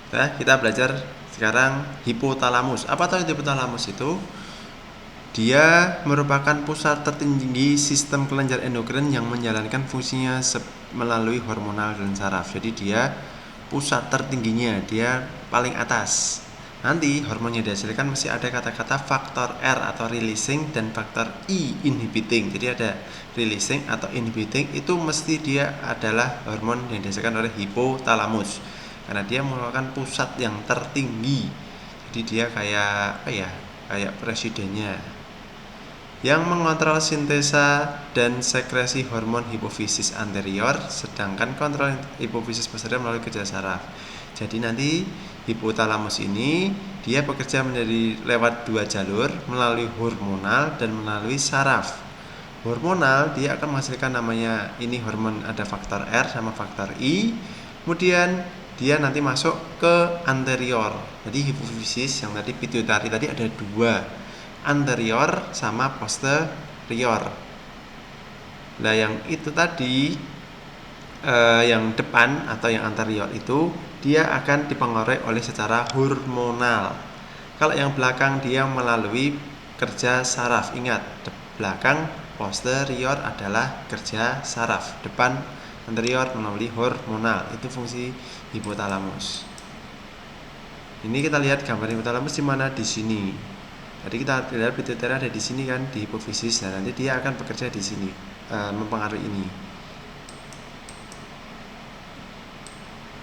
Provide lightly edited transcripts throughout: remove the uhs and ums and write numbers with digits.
Nah, kita belajar sekarang hipotalamus. Apa tahu hipotalamus itu? Dia merupakan pusat tertinggi sistem kelenjar endokrin yang menjalankan fungsinya melalui hormonal dan saraf. Jadi dia pusat tertingginya, dia paling atas. Nanti hormon yang dihasilkan mesti ada kata-kata faktor R atau releasing dan faktor I inhibiting. Jadi ada releasing atau inhibiting, itu mesti dia adalah hormon yang dihasilkan oleh hipotalamus. Karena dia merupakan pusat yang tertinggi. Jadi dia kayak apa ya? Kayak presidennya yang mengontrol sintesa dan sekresi hormon hipofisis anterior, sedangkan kontrol hipofisis posterior melalui kerja saraf. Jadi nanti hipotalamus ini dia bekerja menjadi lewat dua jalur, melalui hormonal dan melalui saraf. Hormonal dia akan menghasilkan namanya ini hormon, ada faktor R sama faktor I. Kemudian dia nanti masuk ke anterior. Jadi hipofisis yang tadi pituitari tadi ada dua, anterior sama posterior. Nah yang itu tadi yang depan atau yang anterior itu dia akan dipengaruhi oleh secara hormonal. Kalau yang belakang dia melalui kerja saraf. Ingat, belakang posterior adalah kerja saraf, depan anterior melalui hormonal. Itu fungsi hipotalamus. Ini kita lihat gambar hipotalamus di mana, di sini. Jadi kita lihat pituitari ada di sini kan, di hipofisis. Nah nanti dia akan bekerja di sini, mempengaruhi ini.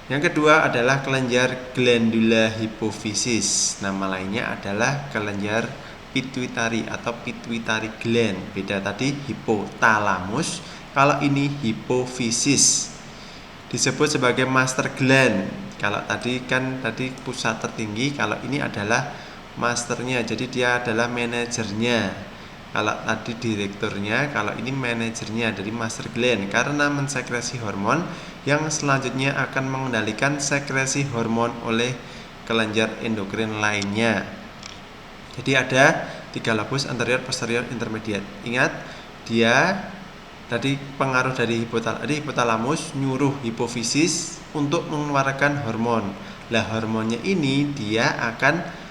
Yang kedua adalah kelenjar glandula hipofisis. Nama lainnya adalah kelenjar pituitari atau pituitary gland. Beda tadi hipotalamus, kalau ini hipofisis. Disebut sebagai master gland. Kalau tadi kan pusat tertinggi, kalau ini adalah masternya. Jadi dia adalah manajernya. Kalau tadi direkturnya, kalau ini manajernya dari master gland, karena mensekresi hormon yang selanjutnya akan mengendalikan sekresi hormon oleh kelenjar endokrin lainnya. Jadi ada 3 lobus, anterior, posterior, intermediate. Ingat, dia tadi pengaruh dari hipotalamus nyuruh hipofisis untuk mengeluarkan hormon. Lah hormonnya ini dia akan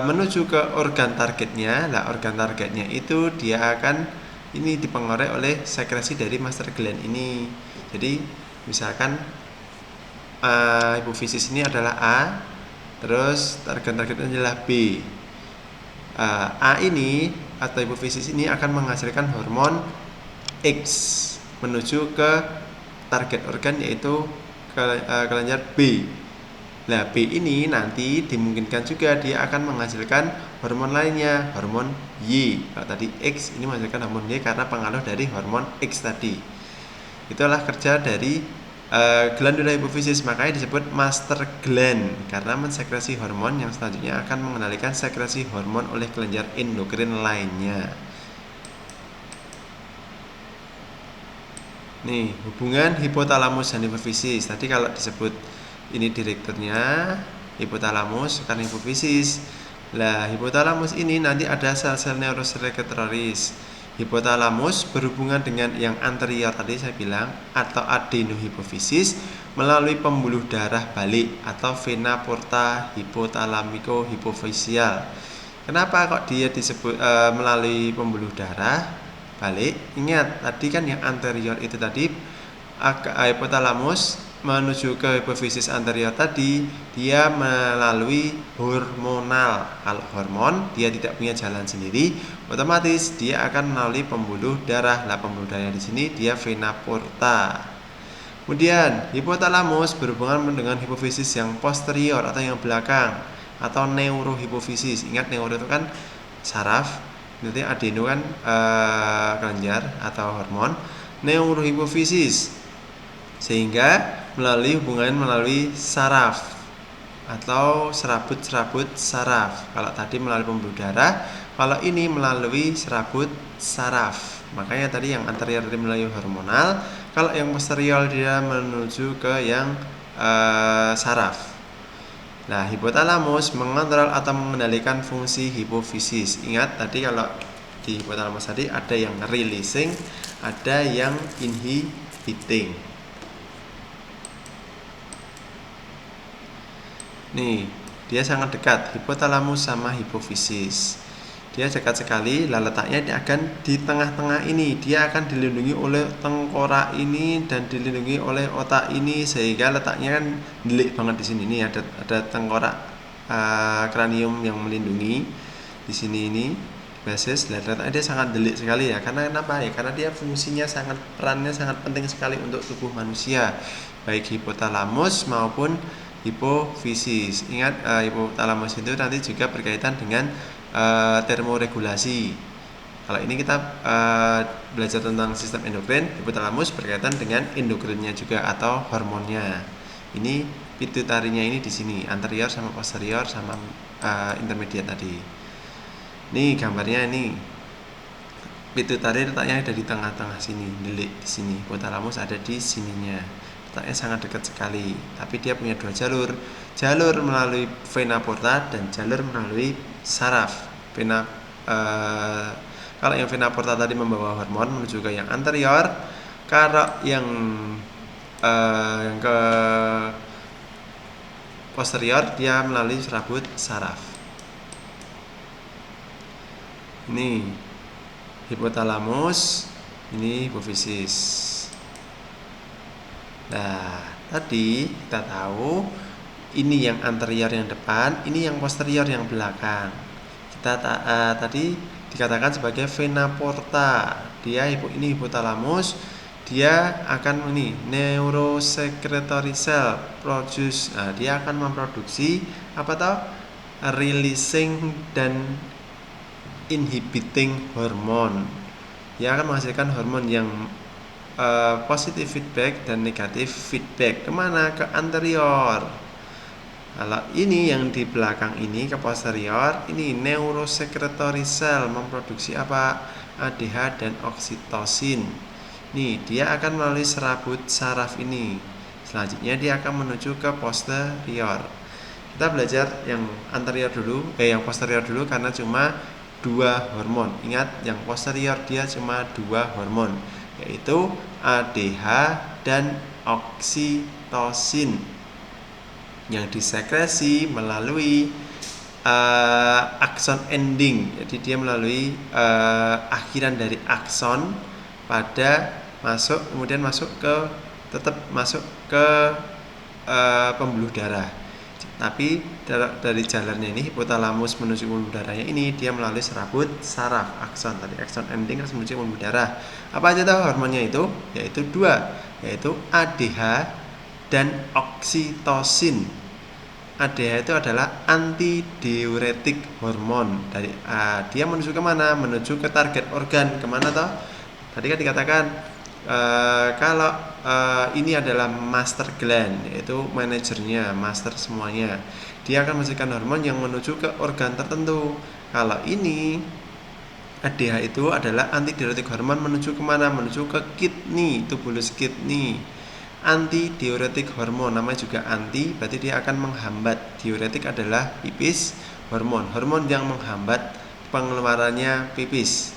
menuju ke organ targetnya. Nah organ targetnya itu dia akan ini dipengaruhi oleh sekresi dari master gland ini. Jadi misalkan hipofisis ini adalah A, terus organ targetnya adalah B. A ini atau hipofisis ini akan menghasilkan hormon X menuju ke target organ yaitu kelenjar B. Nah B ini nanti dimungkinkan juga dia akan menghasilkan hormon lainnya, hormon Y. Kalau tadi X ini menghasilkan hormon Y karena pengaruh dari hormon X tadi. Itulah kerja dari glandula hipofisis, makanya disebut master gland karena mensekresi hormon yang selanjutnya akan mengendalikan sekresi hormon oleh kelenjar endokrin lainnya. Nih, hubungan hipotalamus dan hipofisis. Tadi kalau disebut ini direkturnya hipotalamus, sekarang hipofisis. Lah, hipotalamus ini nanti ada sel-sel neurosekretarius. Hipotalamus berhubungan dengan yang anterior tadi saya bilang atau adenohipofisis melalui pembuluh darah balik atau vena porta hipotalamiko hipofisial. Kenapa kok dia disebut melalui pembuluh darah balik? Ingat tadi kan yang anterior itu tadi hipotalamus menuju ke hipofisis anterior tadi dia melalui hormonal. Kalau hormon dia tidak punya jalan sendiri, otomatis dia akan melalui pembuluh darah. Lah pembuluh darahnya di sini dia vena porta. Kemudian hipotalamus berhubungan dengan hipofisis yang posterior atau yang belakang atau neurohipofisis. Ingat neuro itu kan saraf, nanti adeno kan kelenjar atau hormon. Neurohipofisis sehingga melalui saraf atau serabut-serabut saraf. Kalau tadi melalui pembuluh darah, kalau ini melalui serabut saraf. Makanya tadi yang anterior tadi melalui hormonal, kalau yang posterior dia menuju ke yang saraf. Nah, hipotalamus mengontrol atau mengendalikan fungsi hipofisis. Ingat tadi kalau di hipotalamus tadi ada yang releasing, ada yang inhibiting. Nih, dia sangat dekat, hipotalamus sama hipofisis. Dia dekat sekali, letaknya dia akan di tengah-tengah ini. Dia akan dilindungi oleh tengkorak ini dan dilindungi oleh otak ini, sehingga letaknya kan delik banget di sini. Ini ada tengkorak kranium yang melindungi di sini ini. Basis, letaknya dia sangat delik sekali ya. Karena kenapa ya? Karena dia perannya sangat penting sekali untuk tubuh manusia, baik hipotalamus maupun hipofisis. Ingat, hipotalamus itu nanti juga berkaitan dengan termoregulasi. Kalau ini kita belajar tentang sistem endokrin, hipotalamus berkaitan dengan endokrinnya juga atau hormonnya. Ini pituitarinya ini di sini, anterior sama posterior sama intermediate tadi. Ini gambarnya ini. Pituitari letaknya ada di tengah-tengah sini, delik di sini. Hipotalamus ada di sininya. Letaknya sangat dekat sekali, tapi dia punya dua jalur melalui vena porta dan jalur melalui saraf. Kalau yang vena porta tadi membawa hormon menuju ke yang anterior, kalau yang ke posterior dia melalui serabut saraf. Ini hipotalamus, ini hipofisis. Nah, tadi kita tahu ini yang anterior yang depan, ini yang posterior yang belakang. Kita tadi dikatakan sebagai vena porta. Ini hipotalamus, dia akan ini neurosecretory cell produce. Nah, dia akan memproduksi apa toh? Releasing dan inhibiting hormon. Dia akan menghasilkan hormon yang positive feedback dan negatif feedback. Kemana? Ke anterior. Kalau ini yang di belakang ini ke posterior, ini neurosecretory cell memproduksi apa? ADH dan oksitosin. Nih, dia akan melalui serabut saraf ini. Selanjutnya dia akan menuju ke posterior. Kita belajar yang anterior dulu, yang posterior dulu karena cuma 2 hormon. Ingat, yang posterior dia cuma 2 hormon, yaitu ADH dan oksitosin yang disekresi melalui akson ending. Jadi dia melalui akhiran dari akson pada kemudian tetap masuk ke pembuluh darah. Tapi dari jalannya ini hipotalamus menuju pembuluh darahnya ini dia melalui serabut saraf akson tadi, akson ending terus menuju pembuluh darah. Apa aja tahu hormonnya itu? Yaitu 2, yaitu ADH dan oksitosin. ADH itu adalah antidiuretik hormon. Dia menuju ke mana? Menuju ke target organ. Kemana toh? Tadi kan dikatakan kalau ini adalah master gland, yaitu manajernya, master semuanya. Dia akan menghasilkan hormon yang menuju ke organ tertentu. Kalau ini ADH itu adalah antidiuretik hormon menuju kemana? Menuju ke kidney, tubulus kidney. Antidiuretik hormon, namanya juga anti, berarti dia akan menghambat. Diuretik adalah pipis, hormon yang menghambat pengeluarannya pipis.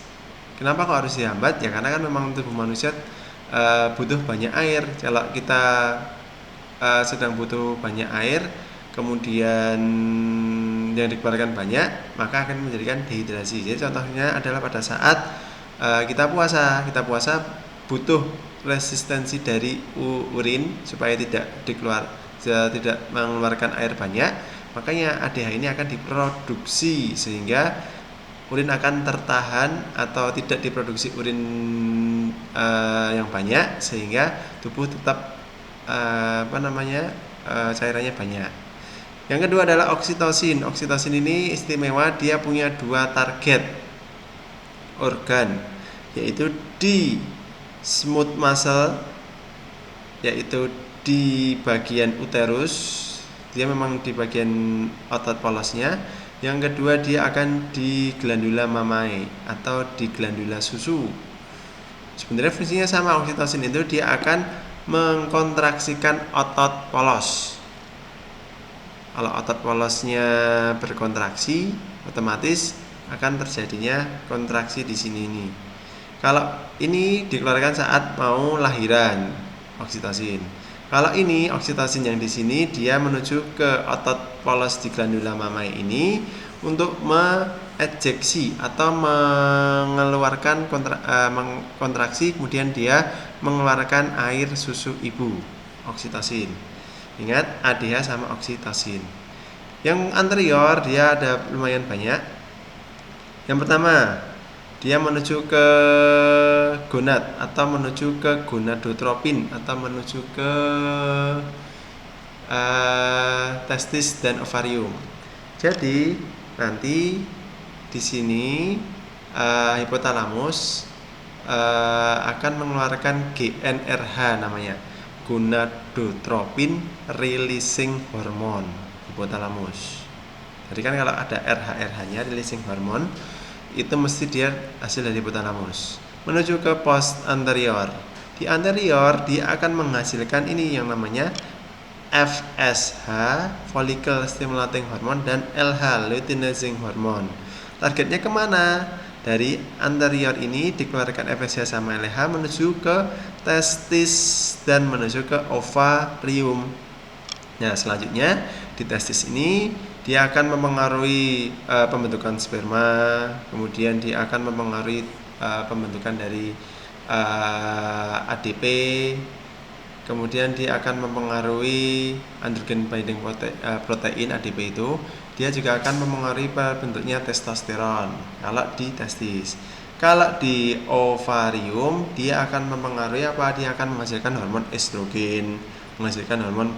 Kenapa kok harus dihambat? Ya karena kan memang tubuh manusia butuh banyak air. Kalau kita sedang butuh banyak air, kemudian yang dikeluarkan banyak, maka akan menjadikan dehidrasi. Jadi contohnya adalah pada saat kita puasa butuh resistensi dari urin supaya tidak mengeluarkan air banyak. Makanya ADH ini akan diproduksi sehingga urin akan tertahan atau tidak diproduksi urin yang banyak, sehingga tubuh tetap cairannya banyak. Yang kedua adalah oksitosin. Oksitosin ini istimewa, dia punya 2 target organ, yaitu di smooth muscle, yaitu di bagian uterus. Dia memang di bagian otot polosnya. Yang kedua dia akan di glandula mamae atau di glandula susu. Sebenarnya fungsinya sama. Oksitosin itu dia akan mengkontraksikan otot polos. Kalau otot polosnya berkontraksi, otomatis akan terjadinya kontraksi di sini ini. Kalau ini dikeluarkan saat mau lahiran, oksitosin. Kalau ini oksitosin yang di sini dia menuju ke otot polos di glandula mamae ini untuk mengejeksi atau mengeluarkan kontraksi, kemudian dia mengeluarkan air susu ibu, oksitosin. Ingat ADH sama oksitosin. Yang anterior dia ada lumayan banyak. Yang pertama, dia menuju ke gonad atau menuju ke gonadotropin atau menuju ke testis dan ovarium. Jadi nanti di sini hipotalamus akan mengeluarkan GnRH namanya, gonadotropin releasing hormone, hipotalamus. Jadi kan kalau ada RH-RH-nya, releasing hormone, itu mesti dia hasil dari hipotalamus. Menuju ke post anterior. Di anterior dia akan menghasilkan ini yang namanya FSH, follicle stimulating hormone, dan LH, luteinizing hormone. Targetnya kemana? Dari anterior ini dikeluarkan FSH sama LH menuju ke testis dan menuju ke ovarium. Nah, selanjutnya di testis ini dia akan mempengaruhi pembentukan sperma, kemudian dia akan mempengaruhi pembentukan dari ADP, kemudian dia akan mempengaruhi androgen binding protein ADP itu. Dia juga akan mempengaruhi bentuknya testosteron kalau di testis. Kalau di ovarium dia akan mempengaruhi apa? Dia akan menghasilkan hormon estrogen, menghasilkan hormon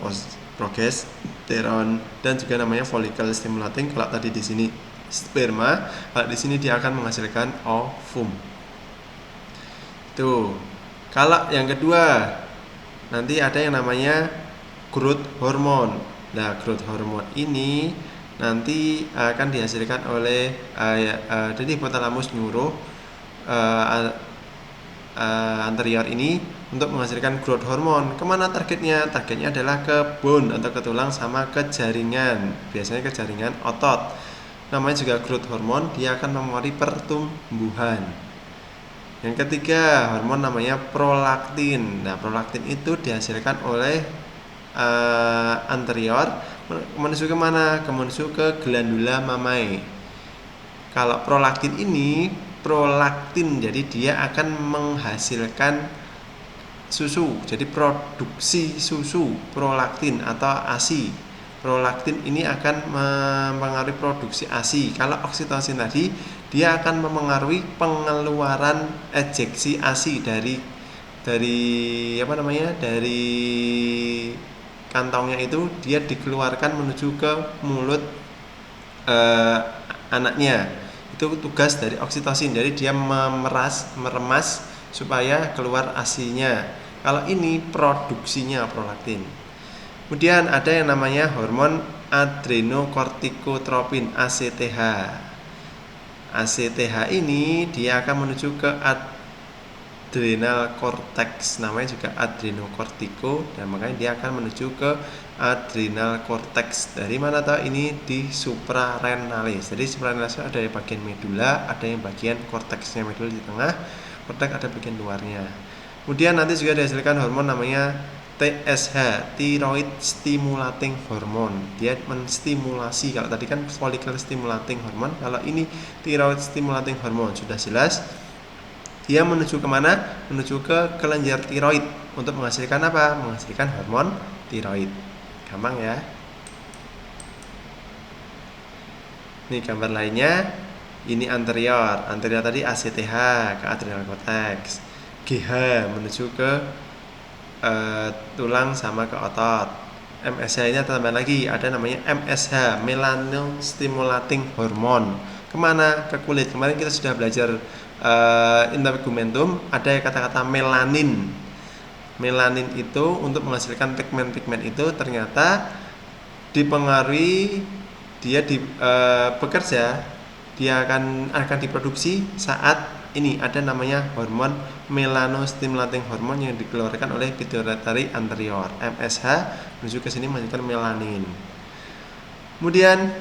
progesteron, dan juga namanya follicle stimulating. Kalau tadi di sini sperma, kalau di sini dia akan menghasilkan ovum. Tuh. Kalau yang kedua, nanti ada yang namanya growth hormone. Nah, growth hormone ini nanti akan dihasilkan oleh jadi hipotalamus nyuruh anterior ini untuk menghasilkan growth hormone. Kemana targetnya? Targetnya adalah ke bone atau ke tulang sama ke jaringan, biasanya ke jaringan otot. Namanya juga growth hormone, dia akan mempengaruhi pertumbuhan. Yang ketiga, hormon namanya prolaktin. Nah, prolaktin itu dihasilkan oleh anterior menuju ke mana? Menuju ke glandula mamae. Kalau prolaktin ini jadi dia akan menghasilkan susu. Jadi produksi susu, prolaktin atau ASI. Prolaktin ini akan mempengaruhi produksi ASI. Kalau oksitosin tadi dia akan mempengaruhi pengeluaran ejeksi ASI dari kantongnya itu, dia dikeluarkan menuju ke mulut anaknya. Itu tugas dari oksitosin. Jadi dia meremas supaya keluar ASI-nya. Kalau ini produksinya prolaktin. Kemudian ada yang namanya hormon adrenokortikotropin ACTH. ACTH ini dia akan menuju ke adrenal cortex, namanya juga adrenokortiko, dan makanya dia akan menuju ke adrenal cortex. Dari mana tahu? Ini di suprarenalis. Jadi suprarenalis ada yang bagian medula, ada yang bagian korteksnya, medula di tengah, korteks ada bagian luarnya. Kemudian nanti juga dihasilkan hormon namanya TSH, thyroid stimulating hormone. Dia menstimulasi. Kalau tadi kan follicle stimulating hormone, kalau ini thyroid stimulating hormone. Sudah jelas. Dia menuju kemana? Menuju ke kelenjar tiroid untuk menghasilkan apa? Menghasilkan hormon tiroid. Gampang ya. Ini gambar lainnya. Ini anterior tadi ACTH ke adrenal cortex. GH menuju ke tulang sama ke otot. MSH ini tambah lagi, ada namanya MSH, melanostimulating hormone. Kemana? Ke kulit. Kemarin kita sudah belajar integumentum, ada kata-kata melanin. Melanin itu untuk menghasilkan pigmen-pigmen itu ternyata dipengaruhi, dia bekerja, dia akan diproduksi saat ini ada namanya hormon melanostimulating hormone yang dikeluarkan oleh pituitary anterior. MSH menuju ke sini menghasilkan melanin. Kemudian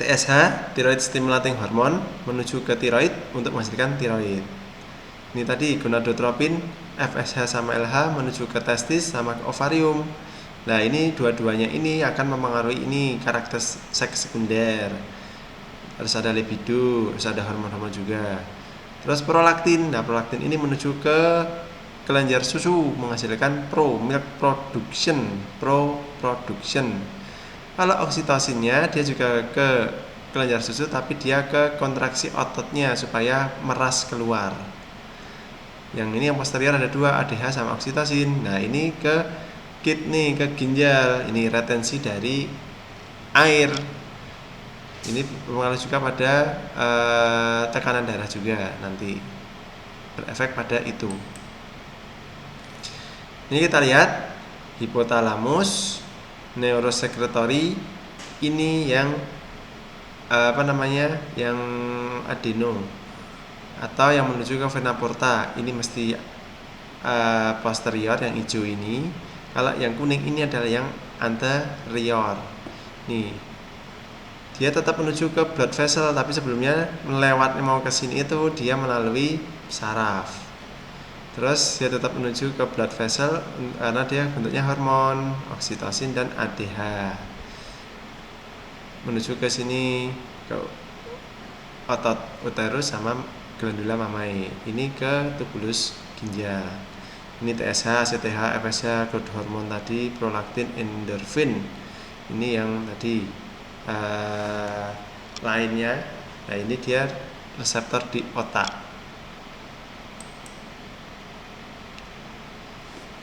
TSH, thyroid stimulating hormone, menuju ke tiroid untuk menghasilkan tiroid. Ini tadi gonadotropin, FSH sama LH menuju ke testis sama ke ovarium. Nah, ini dua-duanya ini akan mempengaruhi ini karakter seks sekunder. Harus ada libido, harus ada hormon-hormon juga. Terus prolaktin. Nah, prolaktin ini menuju ke kelenjar susu menghasilkan milk production. Kalau oksitosinnya dia juga ke kelenjar susu tapi dia ke kontraksi ototnya supaya meras keluar. Yang ini yang posterior ada dua, ADH sama oksitosin. Nah, ini ke kidney, ke ginjal. Ini retensi dari air. Ini berpengaruh juga pada tekanan darah juga nanti. Berefek pada itu. Ini kita lihat hipotalamus, neurosekretori, ini yang yang adeno atau yang menuju ke vena porta. Ini mesti posterior yang hijau ini. Kalau yang kuning ini adalah yang anterior. Nih, dia tetap menuju ke blood vessel, tapi sebelumnya mau ke sini itu dia melalui saraf. Terus dia tetap menuju ke blood vessel karena dia bentuknya hormon, oksitosin dan ADH. Menuju ke sini ke otot uterus sama glandula mamae. Ini ke tubulus ginjal. Ini TSH, CTH, FSH, growth hormon tadi, prolaktin, endorfin. Ini yang tadi lainnya. Nah, ini dia reseptor di otak.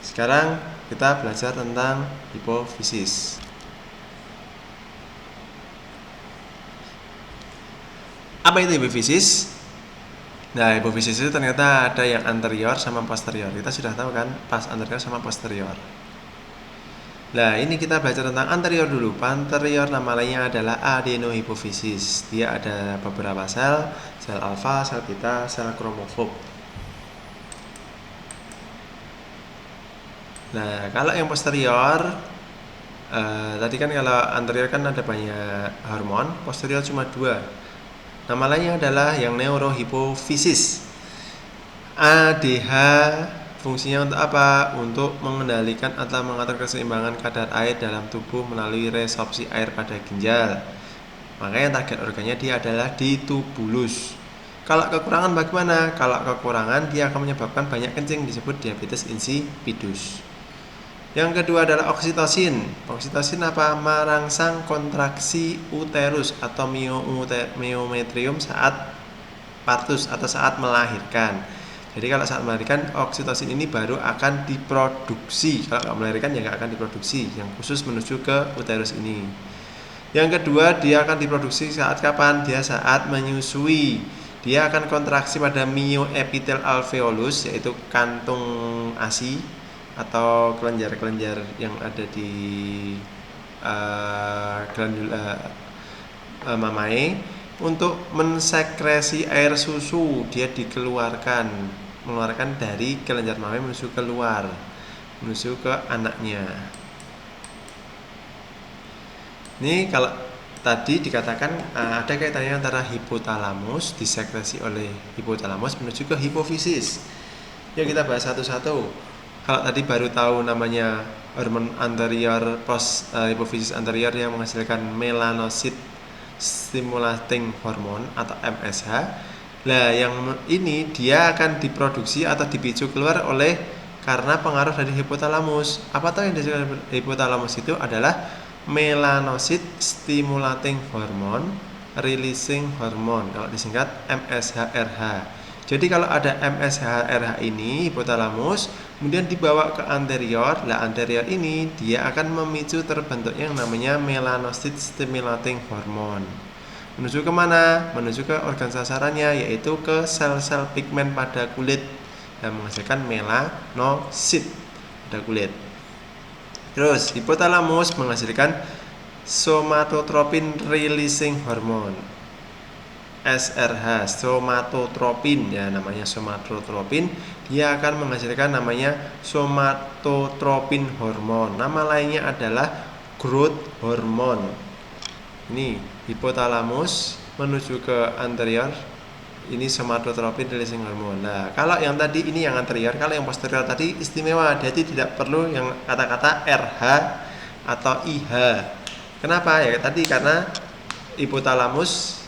Sekarang kita belajar tentang hipofisis. Apa itu hipofisis? Nah, hipofisis itu ternyata ada yang anterior sama posterior. Kita sudah tahu kan, pas anterior sama posterior. Nah, ini kita belajar tentang anterior dulu. Anterior nama lainnya adalah adenohipofisis. Dia ada beberapa sel alfa, sel beta, sel kromofob. Nah, kalau yang posterior, tadi kan kalau anterior kan ada banyak hormon, posterior cuma 2. Nama lainnya adalah yang neurohipofisis. ADH fungsinya untuk apa? Untuk mengendalikan atau mengatur keseimbangan kadar air dalam tubuh melalui resorpsi air pada ginjal. Makanya target organnya dia adalah di tubulus. Kalau kekurangan bagaimana? Kalau kekurangan dia akan menyebabkan banyak kencing, disebut diabetes insipidus. Yang kedua adalah oksitosin. Oksitosin apa? Merangsang kontraksi uterus atau myometrium saat partus atau saat melahirkan. Jadi kalau saat melahirkan, oksitosin ini baru akan diproduksi. Kalau nggak melahirkan ya nggak akan diproduksi. Yang khusus menuju ke uterus ini. Yang kedua, dia akan diproduksi saat kapan? Dia saat menyusui. Dia akan kontraksi pada myoepitel alveolus, yaitu kantung ASI atau kelenjar-kelenjar yang ada di glandula mamae untuk mensekresi air susu. Dia mengeluarkan dari kelenjar mamae menuju keluar, menuju ke anaknya. Ini kalau tadi dikatakan ada kaitannya antara hipotalamus, disekresi oleh hipotalamus menuju ke hipofisis. Yuk kita bahas satu-satu. Kalau tadi baru tahu namanya hormon anterior hipofisis anterior yang menghasilkan melanocyte stimulating hormone atau MSH. Nah, yang ini dia akan diproduksi atau dipicu keluar karena pengaruh dari hipotalamus. Apa tahu yang dihasilkan hipotalamus itu adalah melanocyte stimulating hormone releasing hormone, kalau disingkat MSHRH. Jadi kalau ada MSHRH ini hipotalamus kemudian dibawa ke anterior, anterior ini dia akan memicu terbentuknya yang namanya melanocyte stimulating hormone. Menuju ke mana? Menuju ke organ sasarannya, yaitu ke sel-sel pigmen pada kulit dan menghasilkan melanosit pada kulit. Terus hipotalamus menghasilkan somatotropin releasing hormone. SRH, somatotropin, ya namanya somatotropin, dia akan menghasilkan namanya somatotropin hormon. Nama lainnya adalah growth hormone. Ini hipotalamus menuju ke anterior, Ini somatotropin releasing hormone. Nah, kalau yang tadi ini yang anterior, kalau yang posterior tadi istimewa, jadi tidak perlu yang kata-kata RH atau IH. Kenapa ya? Tadi karena hipotalamus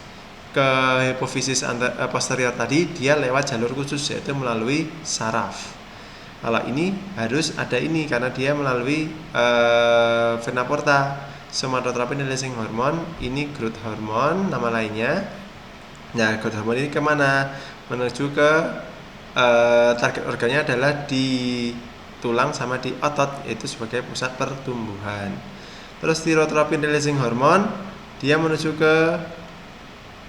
ke hipofisis posterior tadi dia lewat jalur khusus, yaitu melalui saraf. Kalau ini harus ada ini karena dia melalui vena porta. Somatotropin releasing hormone ini growth hormone nama lainnya. Nah, growth hormone ini kemana? Menuju ke target organnya adalah di tulang sama di otot, yaitu sebagai pusat pertumbuhan. Terus thyrotropin releasing hormone dia menuju ke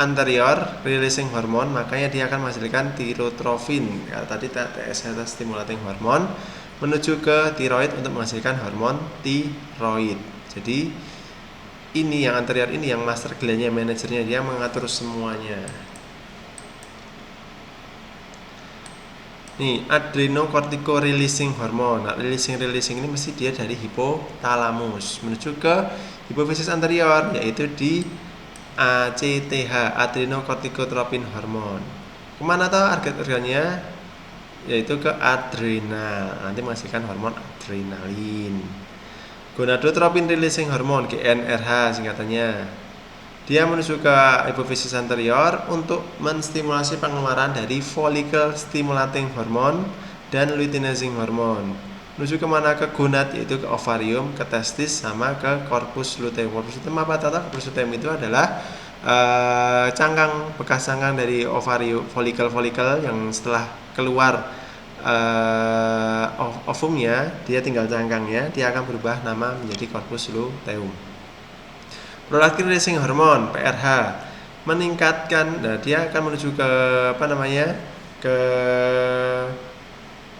anterior releasing hormone, makanya dia akan menghasilkan tirotrofin. Ya, tadi TSH stimulating hormone menuju ke tiroid untuk menghasilkan hormon tiroid. Jadi ini yang anterior ini yang master glandnya, manajernya, dia mengatur semuanya. Nih, adrenocortico releasing hormone. Nah, releasing ini mesti dia dari hipotalamus menuju ke hipofisis anterior, yaitu di ACTH, adrenocorticotropin hormone. Kemana tahu target organnya? Yaitu ke adrenal. Nanti menghasilkan hormon adrenalin. Gonadotropin releasing hormone, GnRH singkatannya. Dia menuju ke hipofisis anterior untuk menstimulasi pengeluaran dari follicle stimulating hormone dan luteinizing hormone. Menuju kemana? Ke gonad, yaitu ke ovarium, ke testis, sama ke corpus luteum. Corpus luteum apa tata? Corpus luteum itu adalah cangkang, bekas cangkang dari ovarium, follicle yang setelah keluar ovumnya, dia tinggal cangkangnya, dia akan berubah nama menjadi corpus luteum. Prolaktin releasing hormone PRH meningkatkan, nah dia akan menuju ke ke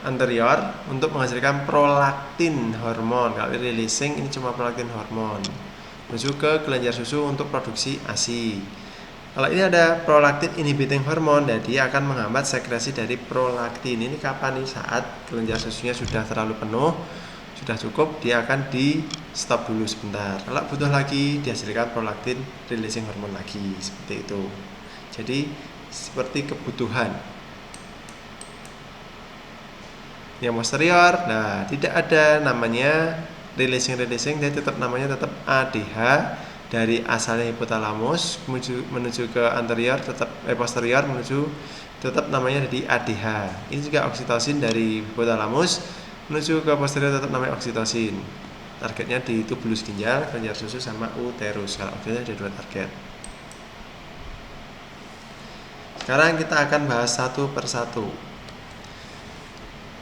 anterior untuk menghasilkan prolaktin hormone. Kalau releasing ini cuma prolaktin hormone, menuju ke kelenjar susu untuk produksi ASI. Kalau ini ada prolaktin inhibiting hormone, dan dia akan menghambat sekresi dari prolaktin. Ini kapan nih? Saat kelenjar susunya sudah terlalu penuh, sudah cukup, dia akan di stop dulu sebentar. Kalau butuh lagi, dihasilkan prolaktin releasing hormone lagi, seperti itu. Jadi seperti kebutuhan. Yang posterior, nah tidak ada namanya releasing, dia tetap namanya tetap ADH. Dari asalnya hipotalamus menuju ke anterior tetap posterior menuju tetap namanya jadi ADH. Ini juga oksitosin dari hipotalamus menuju ke posterior tetap namanya oksitosin. Targetnya di tubulus ginjal, kelenjar susu, sama uterus. Kalau uterus ada 2 target. Sekarang kita akan bahas satu persatu.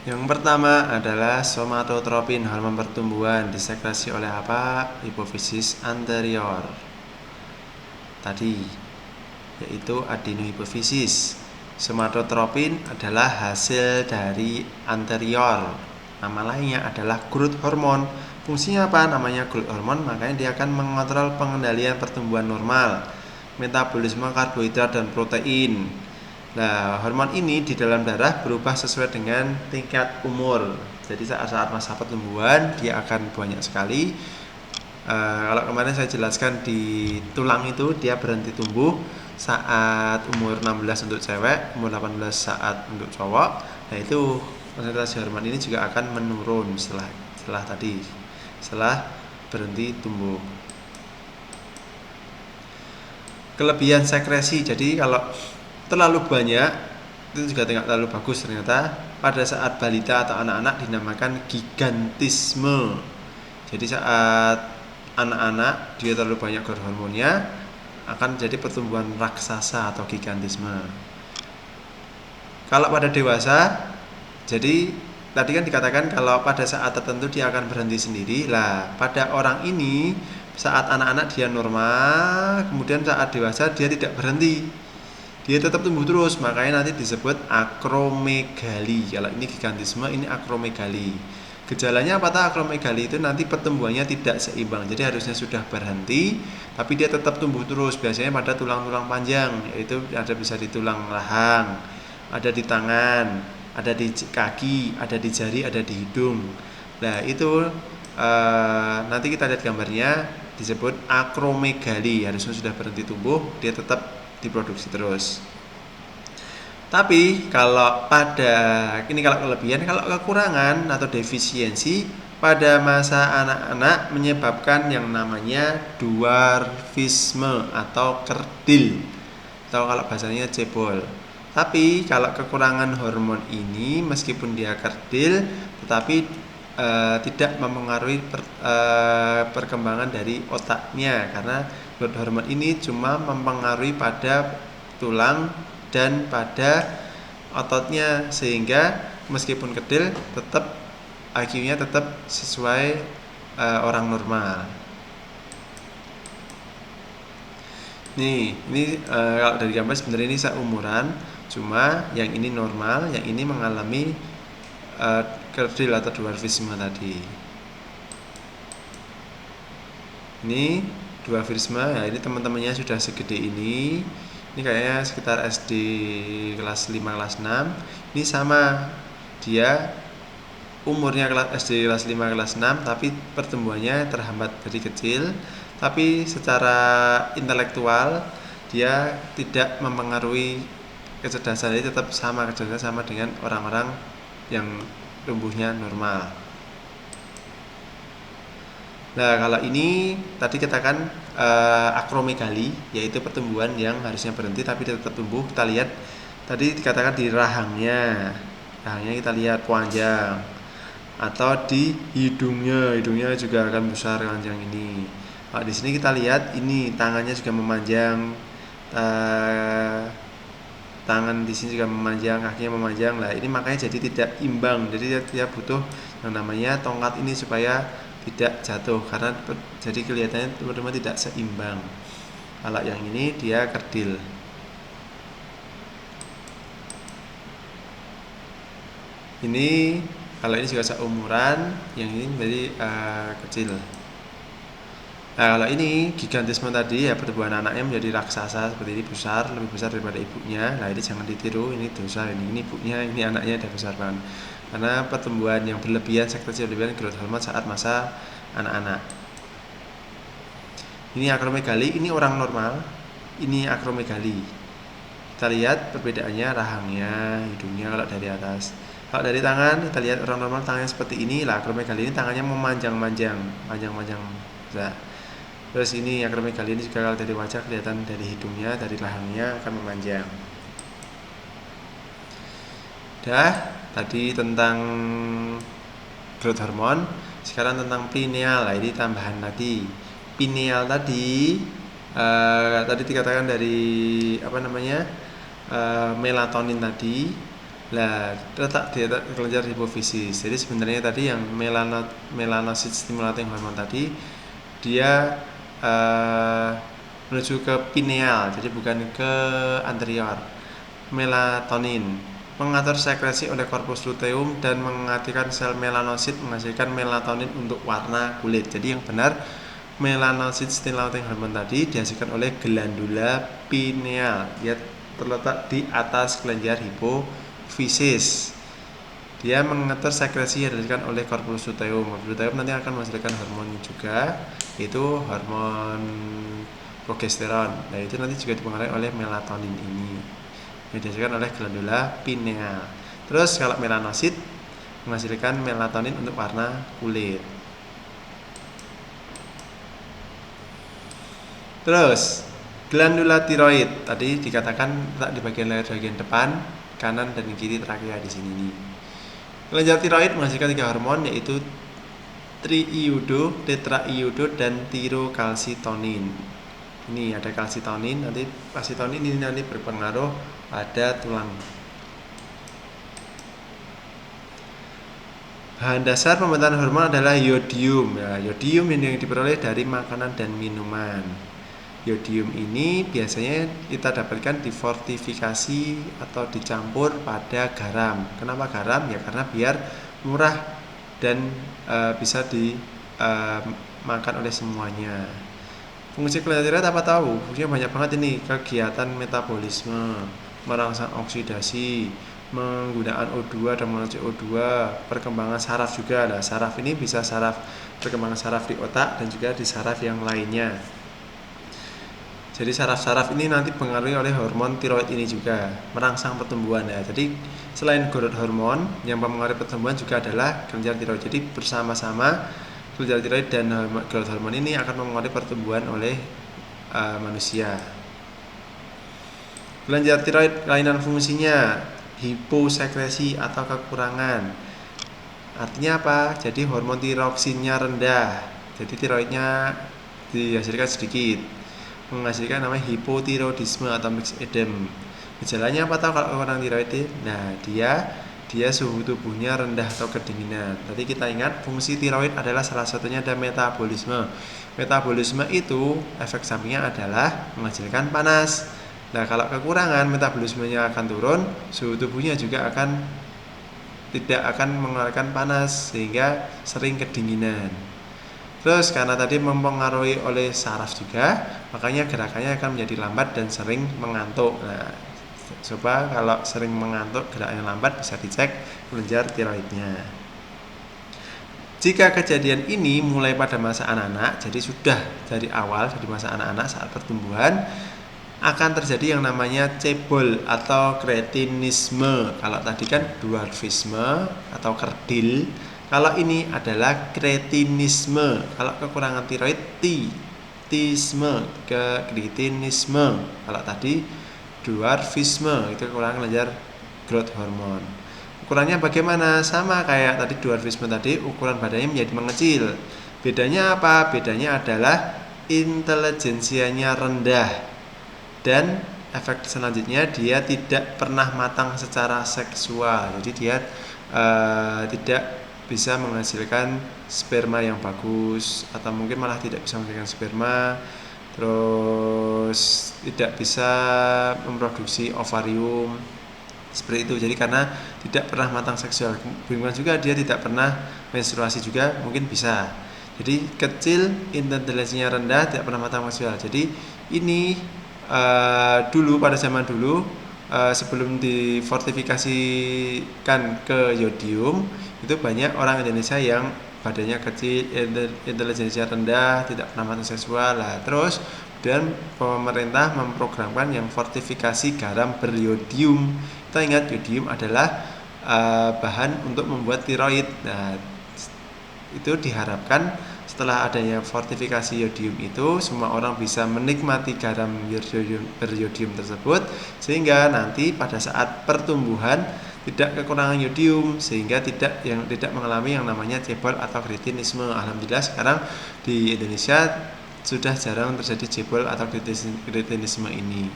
Yang pertama adalah somatotropin, hormon pertumbuhan, disekresi oleh apa? Hipofisis anterior tadi, yaitu adenohipofisis. Somatotropin adalah hasil dari anterior. Nama lainnya adalah growth hormone. Fungsinya apa? Namanya growth hormone, makanya dia akan mengontrol pengendalian pertumbuhan normal, metabolisme karbohidrat dan protein. Nah, hormon ini di dalam darah berubah sesuai dengan tingkat umur. Jadi saat masa pertumbuhan dia akan banyak sekali. Kalau kemarin saya jelaskan di tulang itu dia berhenti tumbuh saat umur 16 untuk cewek, umur 18 saat untuk cowok. Nah, itu konsentrasi hormon ini juga akan menurun setelah berhenti tumbuh. Kelebihan sekresi, jadi kalau terlalu banyak itu juga tidak terlalu bagus ternyata. Pada saat balita atau anak-anak dinamakan gigantisme. Jadi saat anak-anak dia terlalu banyak growth hormonnya, akan jadi pertumbuhan raksasa atau gigantisme. Kalau pada dewasa, jadi tadi kan dikatakan kalau pada saat tertentu dia akan berhenti sendiri. Lah, pada orang ini saat anak-anak dia normal, kemudian saat dewasa dia tidak berhenti. Dia tetap tumbuh terus, makanya nanti disebut akromegali. Kalau ini gigantisme, ini akromegali. Gejalanya apa tuh akromegali? Itu nanti pertumbuhannya tidak seimbang. Jadi harusnya sudah berhenti, tapi dia tetap tumbuh terus. Biasanya pada tulang-tulang panjang, yaitu ada bisa di tulang rahang, ada di tangan, ada di kaki, ada di jari, ada di hidung. Nah itu nanti kita lihat gambarnya, disebut akromegali. Harusnya sudah berhenti tumbuh, dia tetap diproduksi terus. Tapi kalau kelebihan, kalau kekurangan atau defisiensi pada masa anak-anak menyebabkan yang namanya dwarfisme atau kerdil, atau kalau bahasanya cebol. Tapi kalau kekurangan hormon ini meskipun dia kerdil tetapi tidak mempengaruhi perkembangan dari otaknya, karena growth hormon ini cuma mempengaruhi pada tulang dan pada ototnya, sehingga meskipun kerdil tetap IQ-nya tetap sesuai orang normal. Ini kalau dari gambar sebenarnya ini seumuran, cuma yang ini normal, yang ini mengalami kerdil atau dwarfisme tadi. Ini dwarfisme, ya ini teman-temannya sudah segede ini. Ini kayaknya sekitar SD kelas 5 kelas 6. Ini sama, dia umurnya SD kelas 5 kelas 6 tapi pertumbuhannya terhambat dari kecil, tapi secara intelektual dia tidak mempengaruhi kecerdasan, jadi tetap sama kecerdasan sama dengan orang-orang yang tumbuhnya normal. Nah, kalau ini tadi katakan akromegali, yaitu pertumbuhan yang harusnya berhenti tapi tetap tumbuh. Kita lihat tadi dikatakan di rahangnya kita lihat panjang, atau di hidungnya juga akan besar panjang ini. Kalau di sini kita lihat ini tangannya juga memanjang, tangan di sini juga memanjang, kakinya memanjang. Lah ini makanya jadi tidak imbang. Jadi dia butuh yang namanya tongkat ini supaya tidak jatuh, karena jadi kelihatannya teman-teman tidak seimbang. Kalau yang ini dia kerdil. Ini kalau ini juga seumuran, yang ini jadi kecil. Nah, kalau ini gigantisme tadi ya, pertumbuhan anaknya menjadi raksasa seperti ini, besar, lebih besar daripada ibunya. Nah, ini jangan ditiru, ini dosa ini ibunya, ini anaknya udah besar banget. Karena pertumbuhan yang berlebihan, sekresi berlebihan growth hormone saat masa anak-anak. Ini akromegali, ini orang normal, ini akromegali. Kita lihat perbedaannya rahangnya, hidungnya kalau dari atas. Kalau dari tangan, kita lihat orang normal tangannya seperti ini. Lah, akromegali ini tangannya memanjang-manjang, panjang-panjang. Nah, terus ini akromegali ini juga kalau dari wajah kelihatan dari hidungnya, dari rahangnya akan memanjang. Dah, tadi tentang growth hormone. Sekarang tentang pineal. Nah, ini tambahan tadi. Pineal tadi tadi dikatakan dari melatonin tadi. Lah, letak di kelenjar hipofisis. Jadi sebenarnya tadi yang melanocyte stimulating hormone tadi dia menuju ke pineal, jadi bukan ke anterior. Melatonin mengatur sekresi oleh korpus luteum dan mengaktifkan sel melanosit menghasilkan melatonin untuk warna kulit. Jadi yang benar, melanocyte stimulating hormone tadi dihasilkan oleh glandula pineal. Dia terletak di atas kelenjar hipofisis. Dia mengatur sekresi yang dihasilkan oleh korpus luteum. Korpus luteum nanti akan menghasilkan hormon juga, yaitu hormon progesteron. Nah, itu nanti juga dipengaruhi oleh melatonin ini yang dihasilkan oleh glandula pineal. Terus kalau melanosit menghasilkan melatonin untuk warna kulit. Terus glandula tiroid tadi dikatakan tak di bagian leher bagian depan, kanan dan kiri trakea di sini nih. Kelenjar tiroid menghasilkan 3 hormon, yaitu triiodo, tetraiodo, dan tirokalsitonin. Ini ada kalsitonin, nanti kalsitonin ini nanti berpengaruh pada tulang. Bahan dasar pembentukan hormon adalah yodium. Ya, yodium ini yang diperoleh dari makanan dan minuman. Yodium ini biasanya kita dapatkan difortifikasi atau dicampur pada garam. Kenapa garam? Ya karena biar murah dan bisa dimakan oleh semuanya. Fungsi kelenjar tiroid apa tahu? Fungsinya banyak banget ini, kegiatan metabolisme, merangsang oksidasi, penggunaan O2 dan monoksi O2, perkembangan saraf juga. Nah, saraf ini bisa perkembangan saraf di otak dan juga di saraf yang lainnya. Jadi saraf-saraf ini nanti dipengaruhi oleh hormon tiroid ini juga, merangsang pertumbuhan ya. Jadi selain growth hormon, yang mempengaruhi pertumbuhan juga adalah kelenjar tiroid. Jadi bersama-sama kelenjar tiroid dan growth hormon ini akan mempengaruhi pertumbuhan oleh manusia. Kelenjar tiroid kelainan fungsinya, hiposekresi atau kekurangan. Artinya apa? Jadi hormon tiroksinnya rendah. Jadi tiroidnya dihasilkan sedikit, menghasilkan namanya hipotiroidisme atau mixed edema. Gejalanya apa tahu kalau orang tiroid? Nah, dia suhu tubuhnya rendah atau kedinginan. Tadi kita ingat fungsi tiroid adalah salah satunya ada metabolisme. Metabolisme itu efek sampingnya adalah menghasilkan panas. Nah, kalau kekurangan metabolismenya akan turun, suhu tubuhnya juga tidak akan mengeluarkan panas sehingga sering kedinginan. Terus karena tadi mempengaruhi oleh saraf juga, makanya gerakannya akan menjadi lambat dan sering mengantuk. Nah, coba kalau sering mengantuk, gerakannya lambat, bisa dicek kelenjar tiroidnya. Jika kejadian ini mulai pada masa anak-anak, jadi sudah dari awal dari masa anak-anak saat pertumbuhan, akan terjadi yang namanya cebol atau kretinisme. Kalau tadi kan dwarfisme atau kerdil, kalau ini adalah kretinisme. Kalau kekurangan tiroid, tisme, kretinisme. Kalau tadi dwarfisme, itu kekurangan kelenjar growth hormone. Ukurannya bagaimana? Sama kayak tadi dwarfisme tadi, ukuran badannya menjadi mengecil. Bedanya apa? Bedanya adalah intelijensianya rendah. Dan efek selanjutnya dia tidak pernah matang secara seksual. Jadi dia tidak bisa menghasilkan sperma yang bagus, atau mungkin malah tidak bisa menghasilkan sperma, terus tidak bisa memproduksi ovarium seperti itu. Jadi karena tidak pernah matang seksual, bukan juga dia tidak pernah menstruasi juga mungkin bisa. Jadi kecil, intelijensinya rendah, tidak pernah matang seksual. Jadi ini dulu pada zaman dulu sebelum difortifikasikan ke yodium, itu banyak orang Indonesia yang badannya kecil, intelijensinya rendah, tidak pernah matang seksual. Lah, terus dan pemerintah memprogramkan yang fortifikasi garam beryodium. Kita ingat yodium adalah bahan untuk membuat tiroid. Nah, itu diharapkan setelah adanya fortifikasi yodium itu, semua orang bisa menikmati garam beryodium tersebut, sehingga nanti pada saat pertumbuhan tidak kekurangan yodium, sehingga tidak mengalami yang namanya cebol atau kretinisme. Alhamdulillah sekarang di Indonesia sudah jarang terjadi cebol atau kretinisme ini.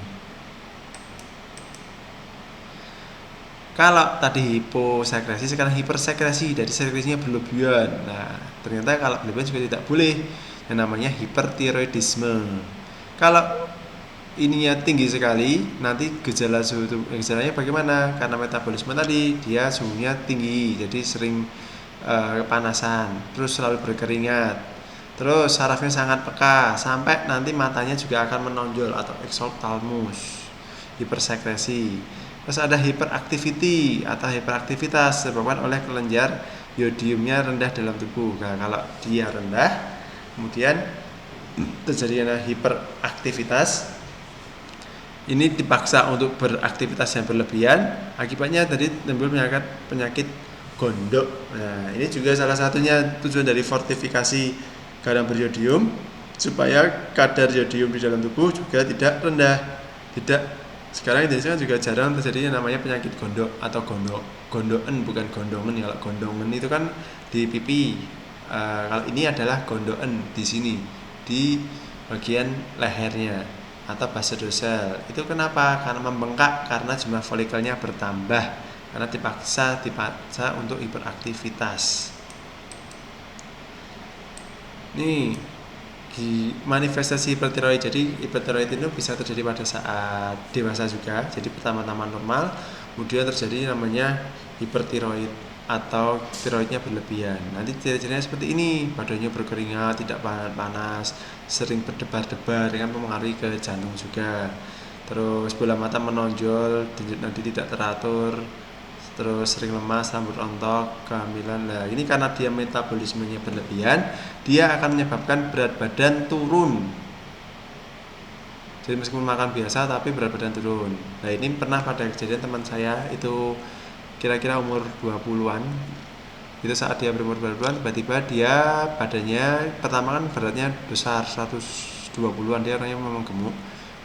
Kalau tadi hiposekresi, sekarang hipersekresi, dari sekresinya berlebihan. Nah, ternyata kalau berlebihan juga tidak boleh, yang namanya hipertiroidisme. Kalau ininya tinggi sekali, nanti gejalanya bagaimana? Karena metabolisme tadi, dia suhunya tinggi, jadi sering kepanasan, terus selalu berkeringat, terus sarafnya sangat peka, sampai nanti matanya juga akan menonjol atau exophthalmos, hipersekresi. Terus ada hyperactivity atau hiperaktivitas disebabkan oleh kelenjar yodiumnya rendah dalam tubuh. Nah, kalau dia rendah, kemudian terjadi hiperaktivitas, ini dipaksa untuk beraktivitas yang berlebihan, akibatnya tadi timbul penyakit gondok. Nah, ini juga salah satunya tujuan dari fortifikasi garam beryodium, supaya kadar yodium di dalam tubuh juga tidak rendah. Sekarang di Indonesia juga jarang terjadinya namanya penyakit gondok atau gondoken, bukan gondongan. Kalau gondongan itu kan di pipi, kalau ini adalah gondoken di sini, di bagian lehernya atau base dorsal. Itu kenapa? Karena membengkak, karena jumlah folikelnya bertambah, karena dipaksa untuk hiperaktivitas. Nih, di manifestasi hipertiroid. Jadi hipertiroid itu bisa terjadi pada saat dewasa juga. Jadi pertama-tama normal, kemudian terjadi namanya hipertiroid atau tiroidnya berlebihan. Nanti ciri-cirinya seperti ini: badannya berkeringat, tidak panas, sering berdebar-debar, dengan mempengaruhi ke jantung juga. Terus bola mata menonjol, denyut nadi tidak teratur, terus sering lemas, rambut rontok, kehamilan. Nah, ini karena dia metabolismenya berlebihan, dia akan menyebabkan berat badan turun. Jadi meskipun makan biasa tapi berat badan turun. Nah ini pernah pada kejadian teman saya itu kira-kira umur 20-an. Itu saat dia berumur 20-an tiba-tiba dia badannya pertama kan beratnya besar 120-an, dia orangnya memang gemuk.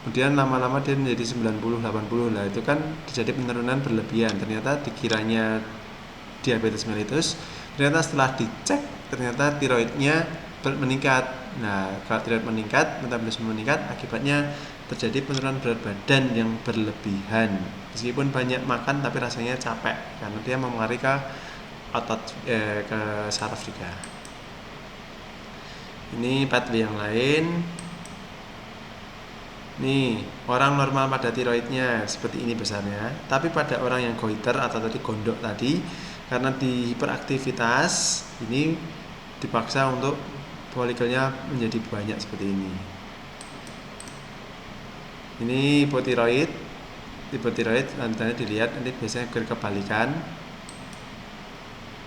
Kemudian lama-lama dia menjadi 90 80. Lah itu kan terjadi penurunan berlebihan. Ternyata dikiranya diabetes mellitus, ternyata setelah dicek ternyata tiroidnya meningkat. Nah, kalau tiroid meningkat, metabolisme meningkat, akibatnya terjadi penurunan berat badan yang berlebihan. Meskipun banyak makan tapi rasanya capek karena dia mempengaruhi ke otot ke saraf juga. Ini pathway yang lain. Nih, orang normal pada tiroidnya seperti ini besarnya, tapi pada orang yang goiter atau tadi gondok tadi, karena di hiperaktivitas ini dipaksa untuk folikelnya menjadi banyak seperti ini. Ini hipotiroid, nanti dilihat, nanti biasanya berkebalikan.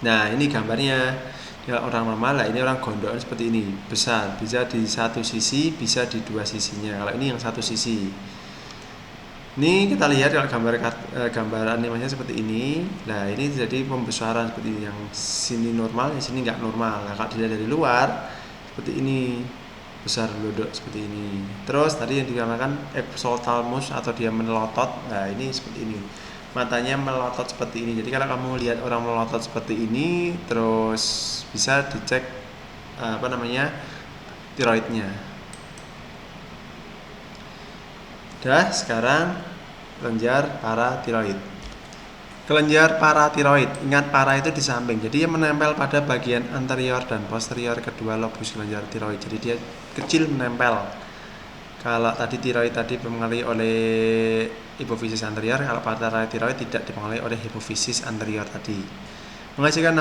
Nah ini gambarnya. Ya, orang normal lah, ini orang gondokan seperti ini, besar, bisa di satu sisi, bisa di dua sisinya. Kalau ini yang satu sisi. Ini kita lihat kalau gambar animasinya seperti ini. Nah ini jadi pembesaran seperti ini, yang sini normal, yang sini nggak normal. Nah kalau dilihat dari luar seperti ini, besar lodok seperti ini. Terus tadi yang dikatakan exophthalmos atau dia menelotot. Nah ini seperti ini, matanya melotot seperti ini. Jadi kalau kamu lihat orang melotot seperti ini, terus bisa dicek tiroidnya. Dah, sekarang kelenjar paratiroid. Kelenjar paratiroid, ingat para itu di samping, jadi dia menempel pada bagian anterior dan posterior kedua lobus kelenjar tiroid. Jadi dia kecil menempel. Kalau tadi tiroid tadi dipengaruhi oleh hipofisis anterior, kalau paratiroid tidak dipengaruhi oleh hipofisis anterior tadi. Menghasilkan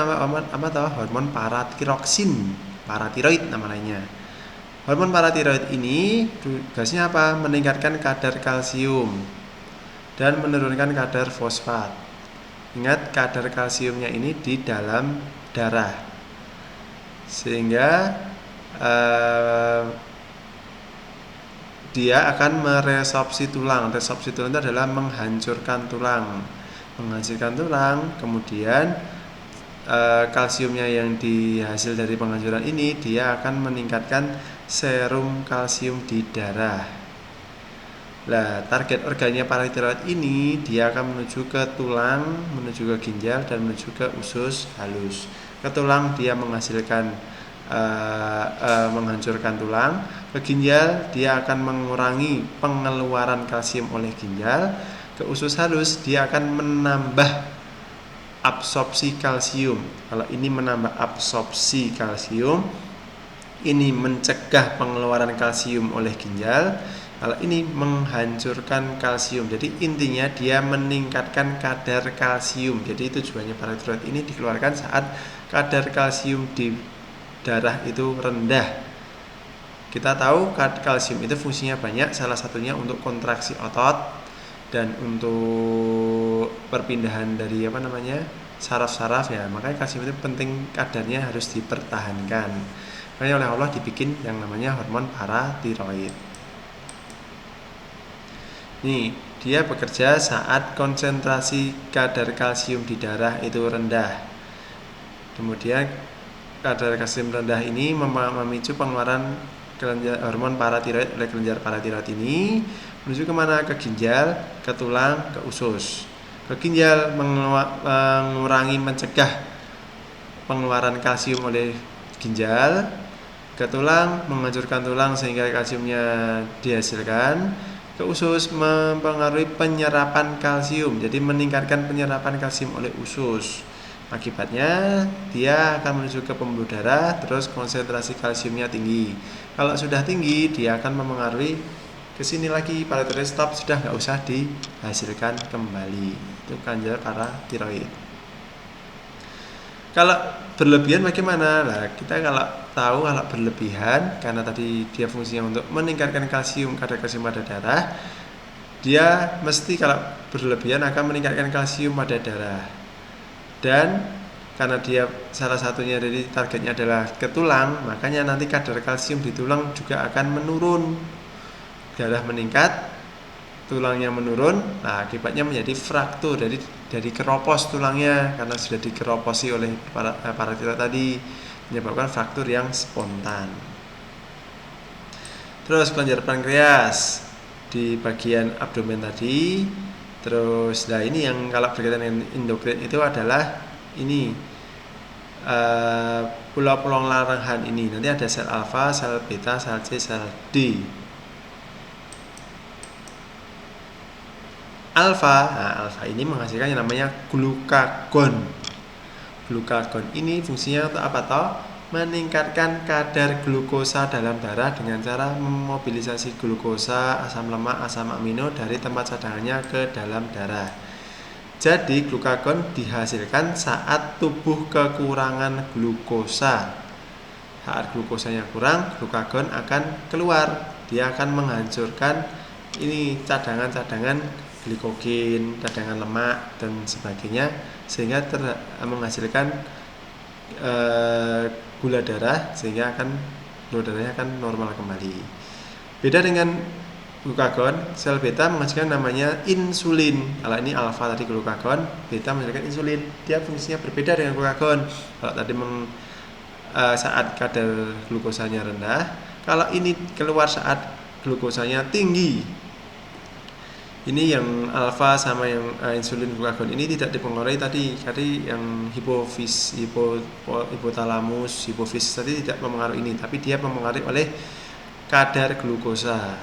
hormon paratiroksin, paratiroid nama lainnya. Hormon paratiroid ini tugasnya apa? Meningkatkan kadar kalsium dan menurunkan kadar fosfat. Ingat, kadar kalsiumnya ini di dalam darah, sehingga dia akan meresorpsi tulang. Resorpsi tulang itu adalah menghancurkan tulang, kemudian kalsiumnya yang dihasil dari penghancuran ini dia akan meningkatkan serum kalsium di darah. Nah, target organnya paratiroid ini dia akan menuju ke tulang, menuju ke ginjal, dan menuju ke usus halus. Ke tulang dia menghasilkan menghancurkan tulang. Ke ginjal dia akan mengurangi pengeluaran kalsium oleh ginjal. Ke usus halus dia akan menambah absorpsi kalsium. Kalau ini menambah absorpsi kalsium, ini mencegah pengeluaran kalsium oleh ginjal. Kalau ini menghancurkan kalsium. Jadi intinya dia meningkatkan kadar kalsium. Jadi tujuannya paratiroid ini dikeluarkan saat kadar kalsium di darah itu rendah. Kita tahu kalsium itu fungsinya banyak, salah satunya untuk kontraksi otot dan untuk perpindahan dari saraf-saraf ya. Makanya kalsium itu penting, kadarnya harus dipertahankan. Makanya oleh Allah dibikin yang namanya hormon paratiroid. Nih, dia bekerja saat konsentrasi kadar kalsium di darah itu rendah. Kemudian kadar kalsium rendah ini memicu pengeluaran hormon paratiroid oleh kelenjar paratiroid ini menuju kemana? Ke ginjal, ke tulang, ke usus. Ke ginjal mencegah pengeluaran kalsium oleh ginjal. Ke tulang menghancurkan tulang sehingga kalsiumnya dihasilkan. Ke usus mempengaruhi penyerapan kalsium, jadi meningkatkan penyerapan kalsium oleh usus. Akibatnya dia akan menuju ke pembuluh darah, terus konsentrasi kalsiumnya tinggi. Kalau sudah tinggi dia akan mempengaruhi kesini lagi, paratiroid stop, sudah nggak usah dihasilkan kembali. Itu kelenjar paratiroid. Kalau berlebihan bagaimana? Nah, kita kalau tahu kalau berlebihan, karena tadi dia fungsinya untuk meningkatkan kalsium, kadar kalsium pada darah, dia mesti kalau berlebihan akan meningkatkan kalsium pada darah. Dan karena dia salah satunya dari targetnya adalah ke tulang, makanya nanti kadar kalsium di tulang juga akan menurun. darah meningkat, tulangnya menurun, nah akibatnya menjadi fraktur, dari keropos tulangnya karena sudah dikeroposi oleh parasitoid tadi, menyebabkan fraktur yang spontan. Terus kelenjar pankreas di bagian abdomen tadi. Terus nah ini yang kalau berkaitan dengan endokrin itu adalah ini pulau-pulau larangan ini. Nanti ada sel alfa, sel beta, sel C, sel D. Alfa ini menghasilkan yang namanya glukagon. Glukagon ini fungsinya untuk apa toh? Meningkatkan kadar glukosa dalam darah dengan cara memobilisasi glukosa, asam lemak, asam amino dari tempat cadangannya ke dalam darah. Jadi glukagon dihasilkan saat tubuh kekurangan glukosa. Saat glukosanya kurang, glukagon akan keluar. Dia akan menghancurkan ini cadangan-cadangan glikogen, cadangan lemak dan sebagainya, sehingga menghasilkan gula darah, sehingga gula darahnya akan normal kembali. Beda dengan glukagon, sel beta menghasilkan namanya insulin. Kalau ini alfa tadi glukagon, beta menghasilkan insulin. Dia fungsinya berbeda dengan glukagon. Kalau tadi saat kadar glukosanya rendah, kalau ini keluar saat glukosanya tinggi. Ini yang alfa sama yang insulin glukagon ini tidak dipengaruhi tadi yang hipotalamus, hipofisis tadi tidak mempengaruhi ini, tapi dia mempengaruhi oleh kadar glukosa.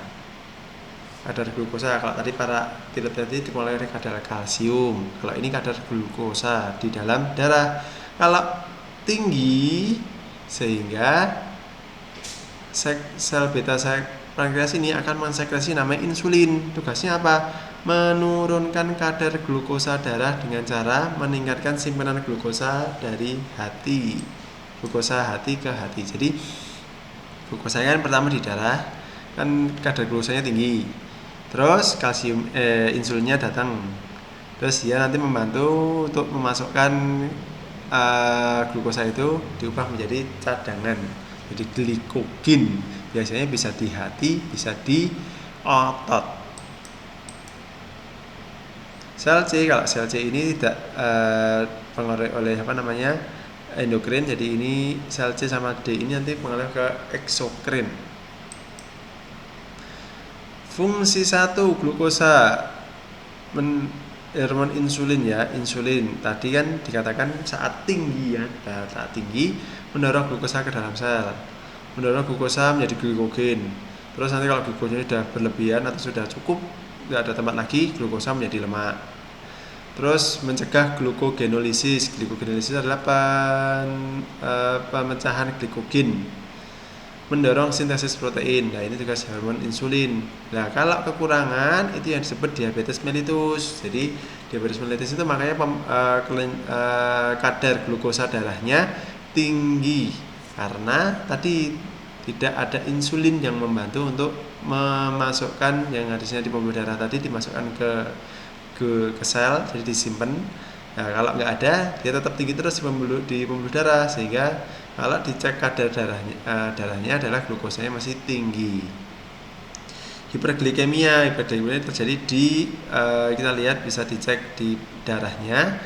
Kadar glukosa kalau tadi para tiroid tadi dipengaruhi oleh kadar kalsium. Kalau ini kadar glukosa di dalam darah. Kalau tinggi sehingga sel beta pankreas ini akan mensekresi namanya insulin. Tugasnya apa? Menurunkan kadar glukosa darah dengan cara meningkatkan simpanan glukosa dari hati. Glukosa hati ke hati. Jadi glukosanya kan pertama di darah, kan kadar glukosanya tinggi. Terus insulinnya datang. Terus dia nanti membantu untuk memasukkan glukosa itu diubah menjadi cadangan, jadi glikogen. Biasanya bisa di hati, bisa di otot. Sel C, kalau sel C ini tidak pengaruh oleh endokrin, jadi ini sel C sama D ini nanti pengaruh ke eksokrin. Fungsi 1 glukosa hormon insulin ya, insulin tadi kan dikatakan saat tinggi ya, saat tinggi mendorong glukosa ke dalam sel, mendorong glukosa menjadi glikogen. Terus nanti kalau glukosanya sudah berlebihan atau sudah cukup, tidak ada tempat lagi, glukosa menjadi lemak. Terus mencegah glukogenolisis. Glukogenolisis adalah pemecahan glikogen, mendorong sintesis protein. Nah ini juga hormon insulin. Nah kalau kekurangan itu yang disebut diabetes mellitus. Jadi diabetes mellitus itu makanya kadar glukosa darahnya tinggi, karena tadi tidak ada insulin yang membantu untuk memasukkan yang harusnya di pembuluh darah tadi dimasukkan ke sel, jadi disimpan. Nah kalau nggak ada, dia tetap tinggi terus di pembuluh darah, sehingga kalau dicek kadar darahnya adalah glukosanya masih tinggi. Hiperglikemia terjadi kita lihat bisa dicek di darahnya,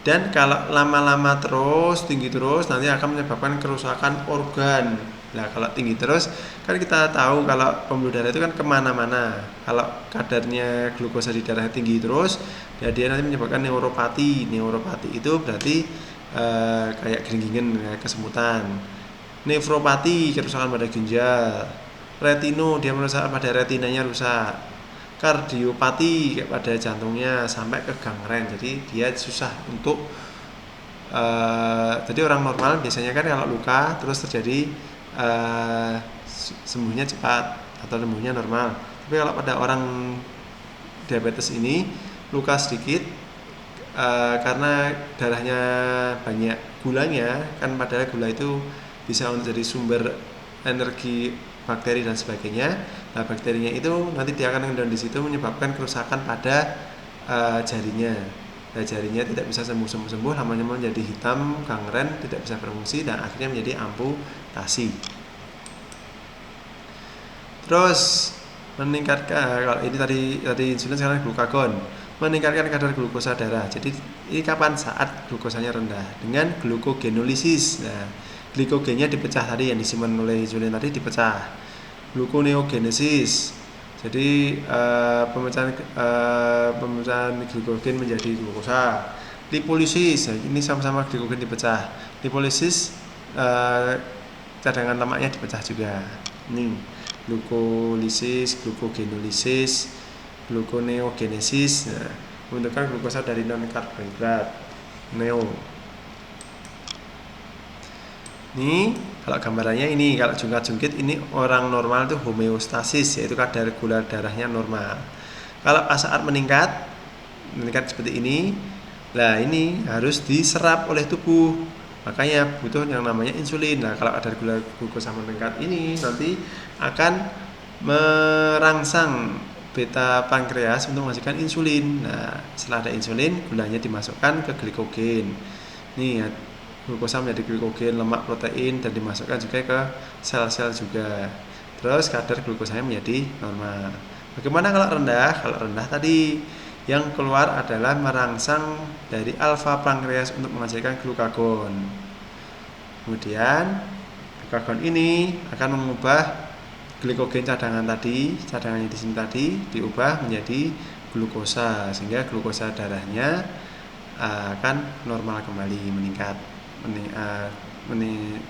dan kalau lama-lama terus tinggi terus nanti akan menyebabkan kerusakan organ. Nah kalau tinggi terus kan kita tahu kalau pembuluh darah itu kan kemana-mana. Kalau kadarnya glukosa di darah tinggi terus, dia nanti menyebabkan neuropati. Neuropati itu berarti kayak genggingan, kayak kesemutan. Nefropati, kerusakan pada ginjal. Retino, dia merusak pada retinanya rusak. Kardiopati, kayak pada jantungnya sampai ke gangren. Jadi dia susah untuk jadi orang normal biasanya kan kalau luka terus terjadi sembuhnya cepat atau sembuhnya normal. Tapi kalau pada orang diabetes ini luka sedikit karena darahnya banyak gulanya, kan padahal gula itu bisa menjadi sumber energi bakteri dan sebagainya. Nah bakterinya itu nanti dia akan ngendon di situ, menyebabkan kerusakan pada jarinya. Nah jarinya tidak bisa sembuh, namanya menjadi hitam, gangren, tidak bisa berfungsi, dan akhirnya menjadi amputasi. Terus meningkatkan, kalau ini tadi insulin, sekarang glukagon, meningkatkan kadar glukosa darah. Jadi ini kapan? Saat glukosanya rendah dengan glukogenolisis. Nah, glikogennya dipecah tadi, yang disimpan oleh insulin tadi dipecah. Gluconeogenesis. Jadi pemecahan glikogen menjadi glukosa. Lipolisis. Nah, ini sama-sama glikogen dipecah. Lipolisis, cadangan lemaknya dipecah juga. Ini glukolisis, glucogenolisis, gluconeogenesis. Nah, membentukkan glukosa dari non karbohidrat. Neo. Ini kalau gambarannya ini, kalau jungkat-jungkit ini orang normal itu homeostasis, yaitu kadar gula darahnya normal. Kalau saat meningkat seperti ini, nah ini harus diserap oleh tubuh, makanya butuh yang namanya insulin. Nah, kalau kadar gula glukosa meningkat ini nanti akan merangsang beta pankreas untuk menghasilkan insulin. Nah, setelah ada insulin, gulanya dimasukkan ke glikogen. Nih, glukosa menjadi glikogen, lemak, protein, dan dimasukkan juga ke sel-sel juga. Terus kadar glukosanya menjadi normal. Bagaimana kalau rendah? Kalau rendah tadi yang keluar adalah merangsang dari alfa pankreas untuk menghasilkan glukagon. Kemudian glukagon ini akan mengubah glikogen cadangan yang di sini tadi diubah menjadi glukosa, sehingga glukosa darahnya akan normal kembali, meningkat.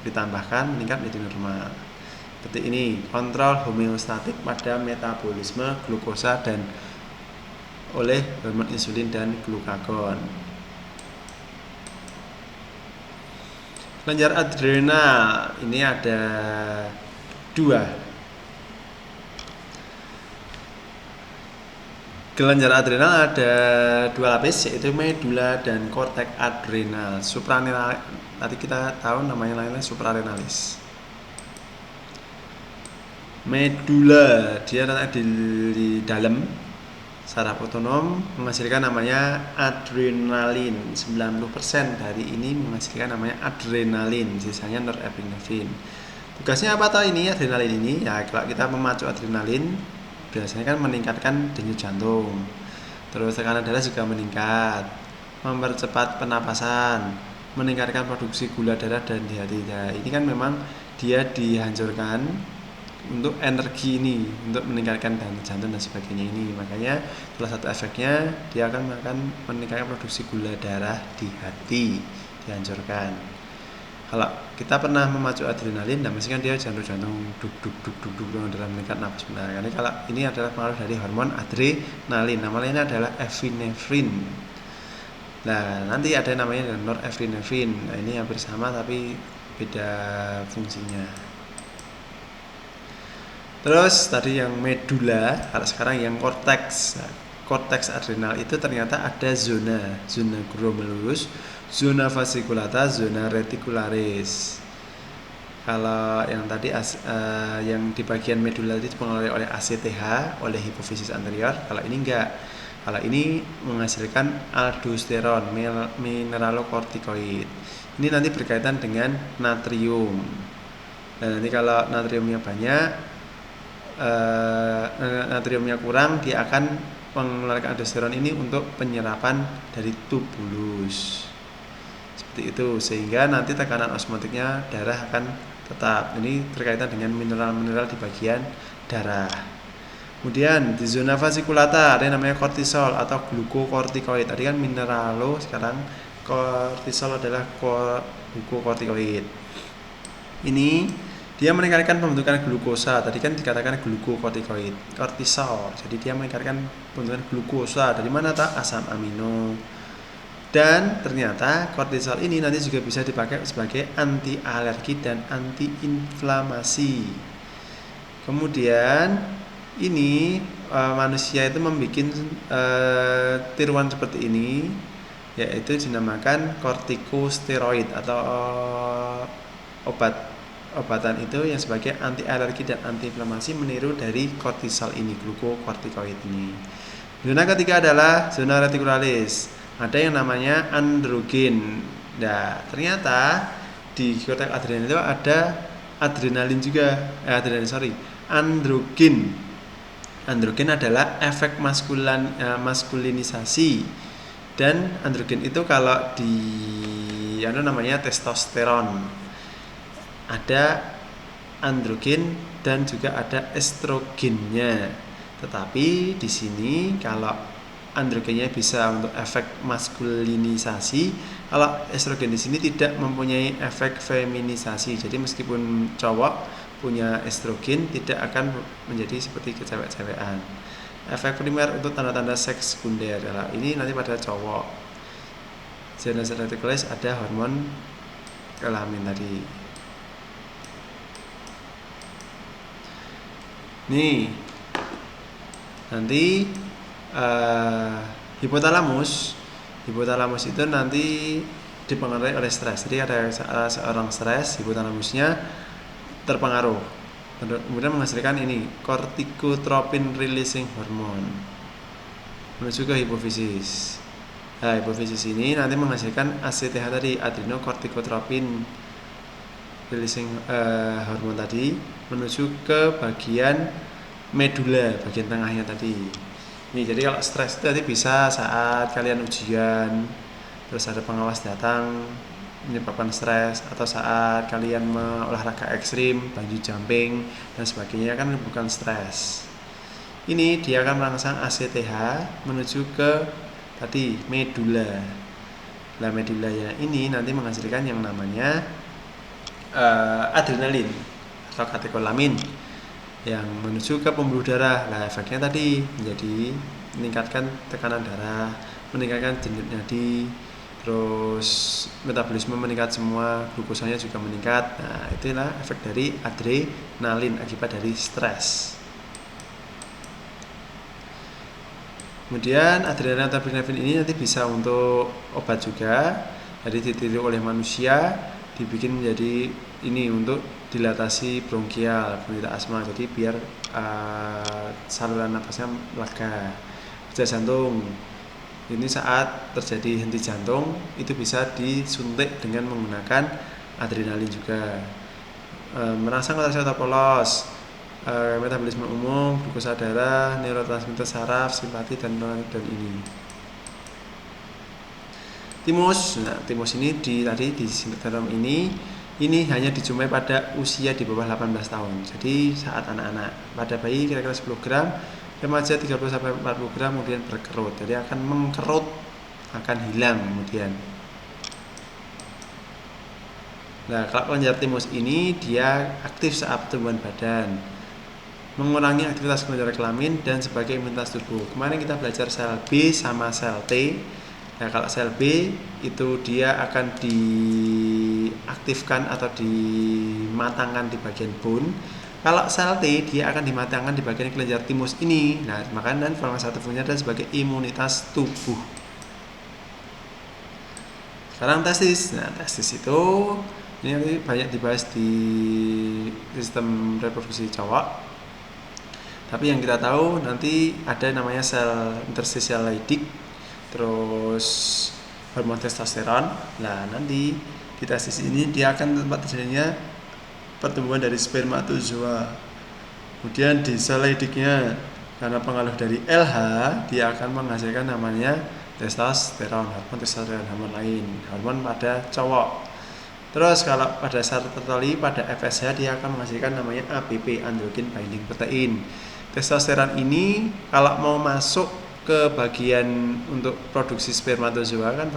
Ditambahkan meningkat menjadi normal. Seperti ini, kontrol homeostatik pada metabolisme glukosa dan oleh hormon insulin dan glukagon. Kelenjar adrenal ini ada 2. Kelenjar adrenal ada 2 lapis, yaitu medula dan korteks adrenal. Suprarenal tadi kita tahu namanya lainnya suprarenalis. Medula dia terletak di dalam saraf otonom, menghasilkan namanya adrenalin. 90% dari ini menghasilkan namanya adrenalin, sisanya norepinefrin. Tugasnya apa tahu ini adrenalin ini? Ya, kalau kita memacu adrenalin biasanya kan meningkatkan denyut jantung, terus tekanan darah juga meningkat, mempercepat penapasan, meningkatkan produksi gula darah dan diabetes. Ini kan memang dia dihancurkan untuk energi ini, untuk meningkatkan denyut jantung dan sebagainya ini. Makanya salah satu efeknya dia akan meningkatkan produksi gula darah di hati, dihancurkan. Kalau kita pernah memacu adrenalin, dan kan dia jantung duk dalam meningkat nafas benar. Karena kalau ini adalah pengaruh dari hormon adrenalin, nama lainnya adalah epinefrin. Nah, nanti ada namanya norepinefrin. Nah, ini hampir sama tapi beda fungsinya. Terus tadi yang medula, kalau sekarang yang korteks. Nah, korteks adrenal itu ternyata ada zona glomerulus, zona fasciculata, zona reticularis. Kalau yang tadi yang di bagian medula itu dipengaruhi oleh ACTH, oleh hipofisis anterior. Kalau ini enggak. Kalau ini menghasilkan aldosteron, mineralokortikoid. Ini nanti berkaitan dengan natrium. Dan nanti kalau natriumnya banyak, natriumnya kurang, dia akan mengeluarkan aldosteron ini untuk penyerapan dari tubulus. Seperti itu, sehingga nanti tekanan osmotiknya darah akan tetap. Ini berkaitan dengan mineral-mineral di bagian darah. Kemudian di zona fasciculata ada yang namanya kortisol atau glukokortikoid. Tadi kan mineralo, sekarang kortisol adalah glukokortikoid. Ini dia meningkatkan pembentukan glukosa. Tadi kan dikatakan glukokortikoid, kortisol. Jadi dia meningkatkan pembentukan glukosa. Dari mana tak? Asam amino. Dan ternyata kortisol ini nanti juga bisa dipakai sebagai anti alergi dan anti inflamasi. Kemudian ini manusia itu membuat tiruan seperti ini, yaitu dinamakan kortikosteroid atau obatan itu yang sebagai anti alergi dan anti inflamasi, meniru dari kortisol ini, glukokortikoid ini. Zona ketiga adalah zona reticularis. Ada yang namanya androgen. Nah, ternyata di korteks adrenal itu ada adrenalin juga, androgen. Androgen adalah efek maskulinisasi, dan androgen itu kalau di namanya testosteron. Ada androgen dan juga ada estrogennya. Tetapi di sini kalau androgennya bisa untuk efek maskulinisasi, kalau estrogen di sini tidak mempunyai efek feminisasi. Jadi meskipun cowok punya estrogen tidak akan menjadi seperti kecewek-cewekan. Efek primer untuk tanda-tanda seks sekunder. Nah, ini nanti pada cowok. Jenis retikulis ada hormon kelamin tadi. Nih, nanti hipotalamus itu nanti dipengaruhi oleh stres. Jadi ada seorang stres, hipotalamusnya terpengaruh, kemudian menghasilkan ini corticotropin releasing hormone menuju ke hipofisis. Nah, hipofisis ini nanti menghasilkan ACTH tadi, adrenocorticotropin releasing hormone tadi menuju ke bagian medula, bagian tengahnya tadi. Ini jadi kalau stres itu tadi bisa saat kalian ujian, terus ada pengawas datang menyebabkan stres, atau saat kalian olahraga ekstrim, bungee jumping dan sebagainya, kan bukan stres. Ini dia akan merangsang ACTH menuju ke tadi medula. Nah, medulanya ini nanti menghasilkan yang namanya adrenalin atau katekolamin yang menuju ke pembuluh darah. Nah, efeknya tadi menjadi meningkatkan tekanan darah, meningkatkan denyut nadi, terus metabolisme meningkat semua, glukosanya juga meningkat. Nah, itulah efek dari adrenalin akibat dari stres. Kemudian adrenalin atau epinefrin ini nanti bisa untuk obat juga. Jadi ditiru oleh manusia, dibikin menjadi ini untuk dilatasi bronkial, penderita asma. Jadi biar saluran nafasnya lega. Kerja jantung. Ini saat terjadi henti jantung itu bisa disuntik dengan menggunakan adrenalin juga. Merangsang kontraksi otot polos, metabolisme umum, glukosa darah, neurotransmitter saraf, simpati dan ini. Timus. Nah, timus ini di sindrom ini hanya dijumpai pada usia di bawah 18 tahun. Jadi saat anak-anak, pada bayi kira-kira 10 gram, remaja 30-40 gram, kemudian berkerut. Jadi akan mengkerut, akan hilang kemudian. Nah, kalau kelenjar timus ini dia aktif saat pertumbuhan badan, mengurangi aktivitas kelenjar kelamin dan sebagai imunitas tubuh. Kemarin kita belajar sel B sama sel T. Nah, kalau sel B itu dia akan diaktifkan atau dimatangkan di bagian bone. Kalau sel T dia akan dimatangkan di bagian kelenjar timus ini. Nah, makanya salah satu fungsinya adalah sebagai imunitas tubuh. Sekarang testis. Nah, testis itu ini banyak dibahas di sistem reproduksi cowok. Tapi yang kita tahu nanti ada namanya sel interstitial Leydig, terus hormon testosteron. Nah, nanti di testis ini dia akan tempat terjadinya pertumbuhan dari spermatozoa. Kemudian di sel Leydignya karena pengaruh dari LH dia akan menghasilkan namanya testosteron, hormon testosteron, hormon lain, hormon pada cowok. Terus kalau pada saat tertentu pada FSH dia akan menghasilkan namanya ABP, androgen binding protein. Testosteron ini kalau mau masuk ke bagian untuk produksi spermatozoa, kan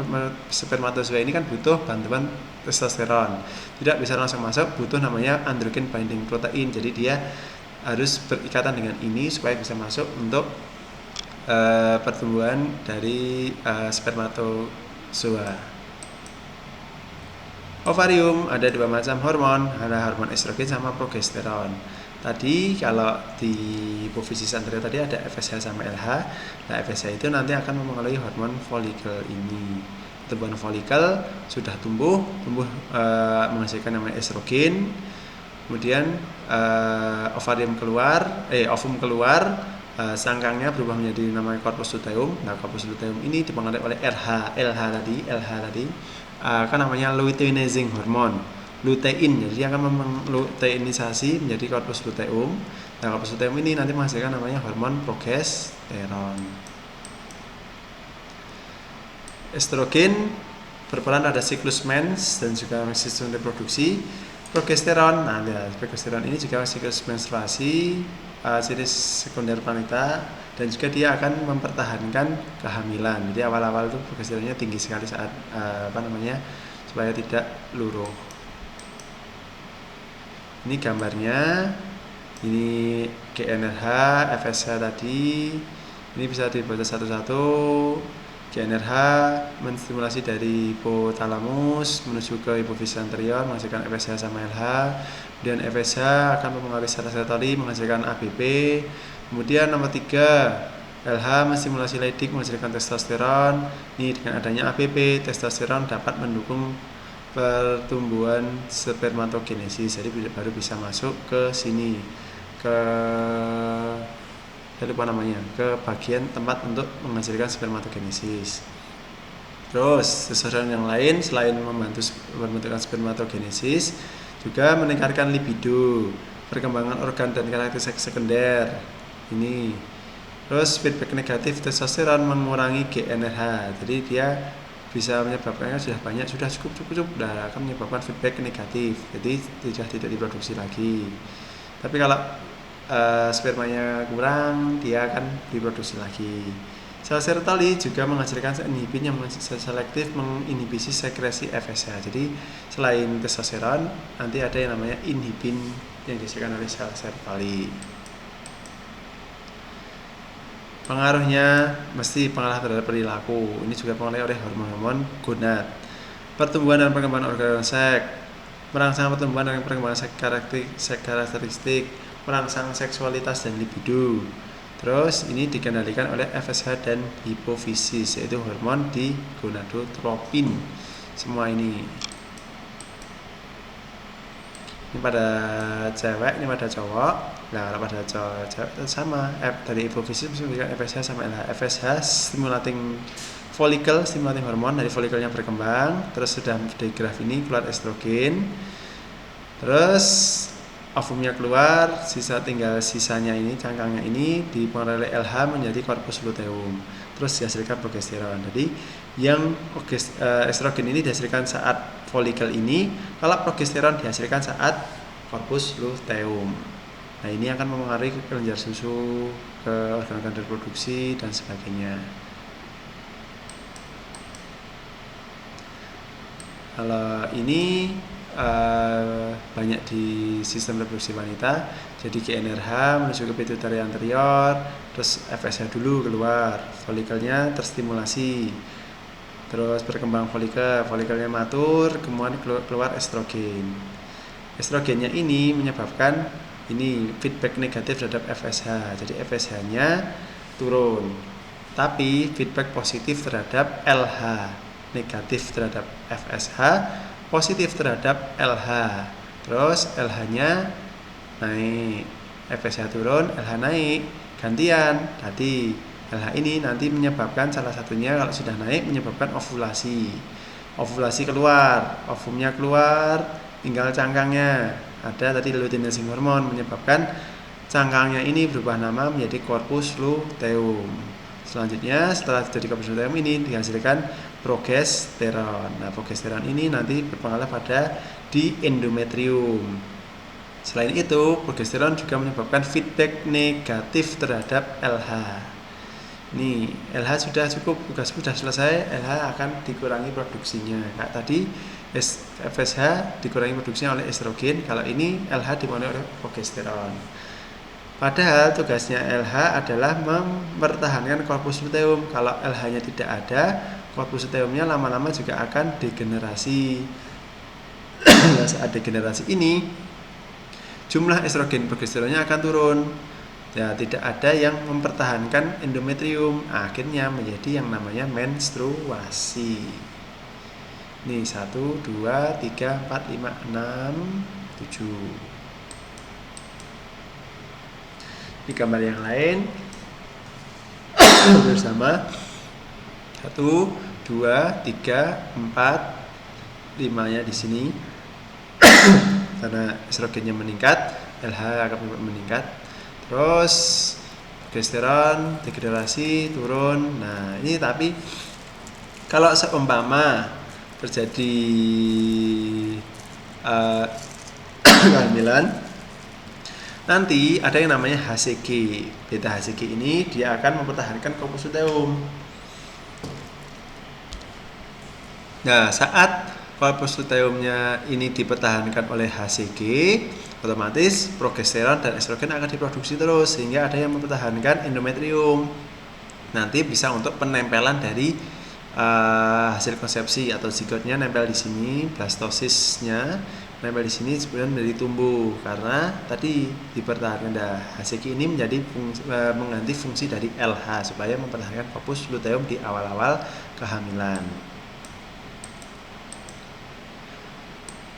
spermatozoa ini kan butuh bantuan testosteron. Tidak bisa langsung masuk, butuh namanya androgen binding protein. Jadi dia harus berikatan dengan ini supaya bisa masuk untuk pertumbuhan dari spermatozoa. Ovarium ada dua macam hormon, ada hormon estrogen sama progesteron. Tadi kalau di hipofisis anterior tadi ada FSH sama LH. Nah, FSH itu nanti akan mempengaruhi hormon folikel ini. Tumbuhan folikel sudah tumbuh menghasilkan namanya estrogen. Kemudian ovum keluar, sangkangnya berubah menjadi namanya corpus luteum. Nah, corpus luteum ini dipengaruhi oleh LH tadi. Kan namanya luteinizing hormone, lutein. Jadi dia akan meluteinisasi menjadi corpus luteum Nah, korpus luteum ini nanti menghasilkan namanya hormon progesteron. Estrogen berperan pada siklus mens dan juga sistem reproduksi. Progesteron, nah ya, progesteron ini juga siklus menstruasi, ciri sekunder wanita, dan juga dia akan mempertahankan kehamilan. Jadi awal-awal itu progesteronnya tinggi sekali saat supaya tidak luruh. Ini gambarnya, ini GnRH, FSH tadi, ini bisa dibaca satu-satu. GnRH menstimulasi dari hipotalamus menuju ke hipofisis anterior menghasilkan FSH sama LH. Kemudian FSH akan mempengaruhi sel serotoli menghasilkan ABP. Kemudian nomor 3, LH menstimulasi Leydig menghasilkan testosteron. Ini dengan adanya ABP, testosteron dapat mendukung pertumbuhan spermatogenesis. Jadi baru bisa masuk ke sini, ke bagian tempat untuk menghasilkan spermatogenesis. Terus testosteron yang lain selain membantu membentukkan spermatogenesis juga meningkatkan libido, perkembangan organ dan karakteristik sekunder. Ini. Terus feedback negatif testosteron mengurangi GnRH. Jadi dia bisa menyebabkan sudah cukup, akan menyebabkan feedback negatif. Jadi tidak diproduksi lagi. Tapi kalau spermanya kurang, dia akan diproduksi lagi. Sel serotoli juga menghasilkan inhibin yang selektif menginhibisi sekresi FSH. Jadi selain testosteron, nanti ada yang namanya inhibin yang dihasilkan oleh sel serotoli. Pengaruhnya mesti pengaruh terhadap perilaku. Ini juga dipengaruhi oleh hormon-hormon gonad. Pertumbuhan dan perkembangan organ seks, merangsang pertumbuhan dan perkembangan seks karakteristik, merangsang seksualitas dan libido. Terus ini dikendalikan oleh FSH dan hipofisis, yaitu hormon di gonadotropin. Semua ini pada cewek, ini pada cowok. Nah, kalau pada cewek sama, dari hipofisis memberikan FSH sama LH. FSH stimulating follicle, stimulating hormon, dari follikelnya berkembang. Terus sudah di graf ini keluar estrogen. Terus ovumnya keluar, sisanya ini, cangkangnya ini dipengaruhi oleh LH menjadi corpus luteum. Terus dihasilkan progesteron. Jadi yang estrogen ini dihasilkan saat folikel ini, kalau progesteron dihasilkan saat corpus luteum. Nah, ini akan mempengaruhi kelenjar susu, ke organ-organ reproduksi dan sebagainya. Kalau ini banyak di sistem reproduksi wanita. Jadi GnRH menuju ke pituitary anterior, terus FSH dulu keluar, folikelnya terstimulasi, terus berkembang folikelnya matur, kemudian keluar estrogen. Estrogennya ini menyebabkan ini feedback negatif terhadap FSH. Jadi FSH-nya turun, tapi feedback positif terhadap LH, negatif terhadap FSH, positif terhadap LH. Terus LH-nya naik, FSH turun, LH naik, gantian. Tadi LH ini nanti menyebabkan salah satunya kalau sudah naik menyebabkan ovulasi. Ovulasi keluar, ovumnya keluar, tinggal cangkangnya. Ada tadi luteinizing hormon menyebabkan cangkangnya ini berubah nama menjadi corpus luteum. Selanjutnya setelah jadi corpus luteum ini dihasilkan progesteron. Nah, progesteron ini nanti berpengaruh pada di endometrium. Selain itu, progesteron juga menyebabkan feedback negatif terhadap LH. Nih, LH sudah cukup, tugas sudah selesai, LH akan dikurangi produksinya. Kayak tadi FSH dikurangi produksinya oleh estrogen, kalau ini LH dipengaruhi oleh progesteron. Padahal tugasnya LH adalah mempertahankan corpus luteum. Kalau LH-nya tidak ada, corpus luteumnya lama-lama juga akan degenerasi. Saat degenerasi ini, jumlah estrogen progesteronnya akan turun. Ya, tidak ada yang mempertahankan endometrium. Akhirnya menjadi yang namanya menstruasi. Nih 1, 2, 3, 4, 5, 6, 7. Di gambar yang lain bersama 1, 2, 3, 4, 5-nya di sini. Karena estrogennya meningkat, LH akan meningkat. Terus progesteron degradasi turun. Nah, ini tapi kalau seumpama terjadi kehamilan, nanti ada yang namanya HCG. Beta HCG ini dia akan mempertahankan kolposteum. Nah, saat kolposteumnya ini dipertahankan oleh HCG, otomatis progesteron dan estrogen akan diproduksi terus sehingga ada yang mempertahankan endometrium. Nanti bisa untuk penempelan dari hasil konsepsi atau zigotnya nempel di sini, blastosisnya nempel di sini, kemudian menjadi tumbuh karena tadi dipertahankan. HCG ini menjadi mengganti fungsi dari LH supaya mempertahankan corpus luteum di awal-awal kehamilan.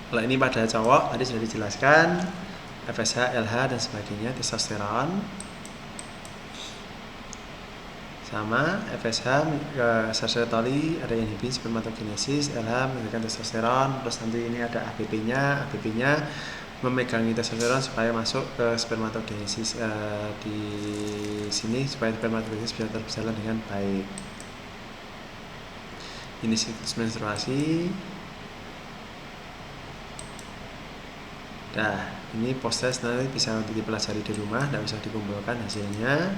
Kalau ini pada cowok tadi sudah dijelaskan FSH, LH dan sebagainya, testosteron sama FSH serotoli ada inhibin spermatogenesis, LH meningkatkan testosteron, terus nanti ini ada ABP-nya memegangi testosteron supaya masuk ke spermatogenesis di sini supaya spermatogenesis bisa berjalan dengan baik. Ini siklus menstruasi. Nah, ini post-test nanti bisa dipelajari di rumah, tidak usah dikumpulkan hasilnya.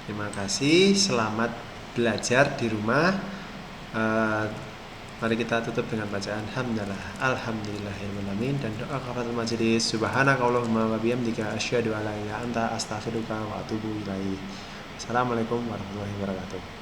Terima kasih, selamat belajar di rumah. Mari kita tutup dengan bacaan alhamdulillahirrahmanirrahim dan doa kafaratul majelis. Subhanakallahumma wa bihamdika asyhadu an la ilaha illa anta astaghfiruka wa atubu ilaik. Assalamualaikum warahmatullahi wabarakatuh.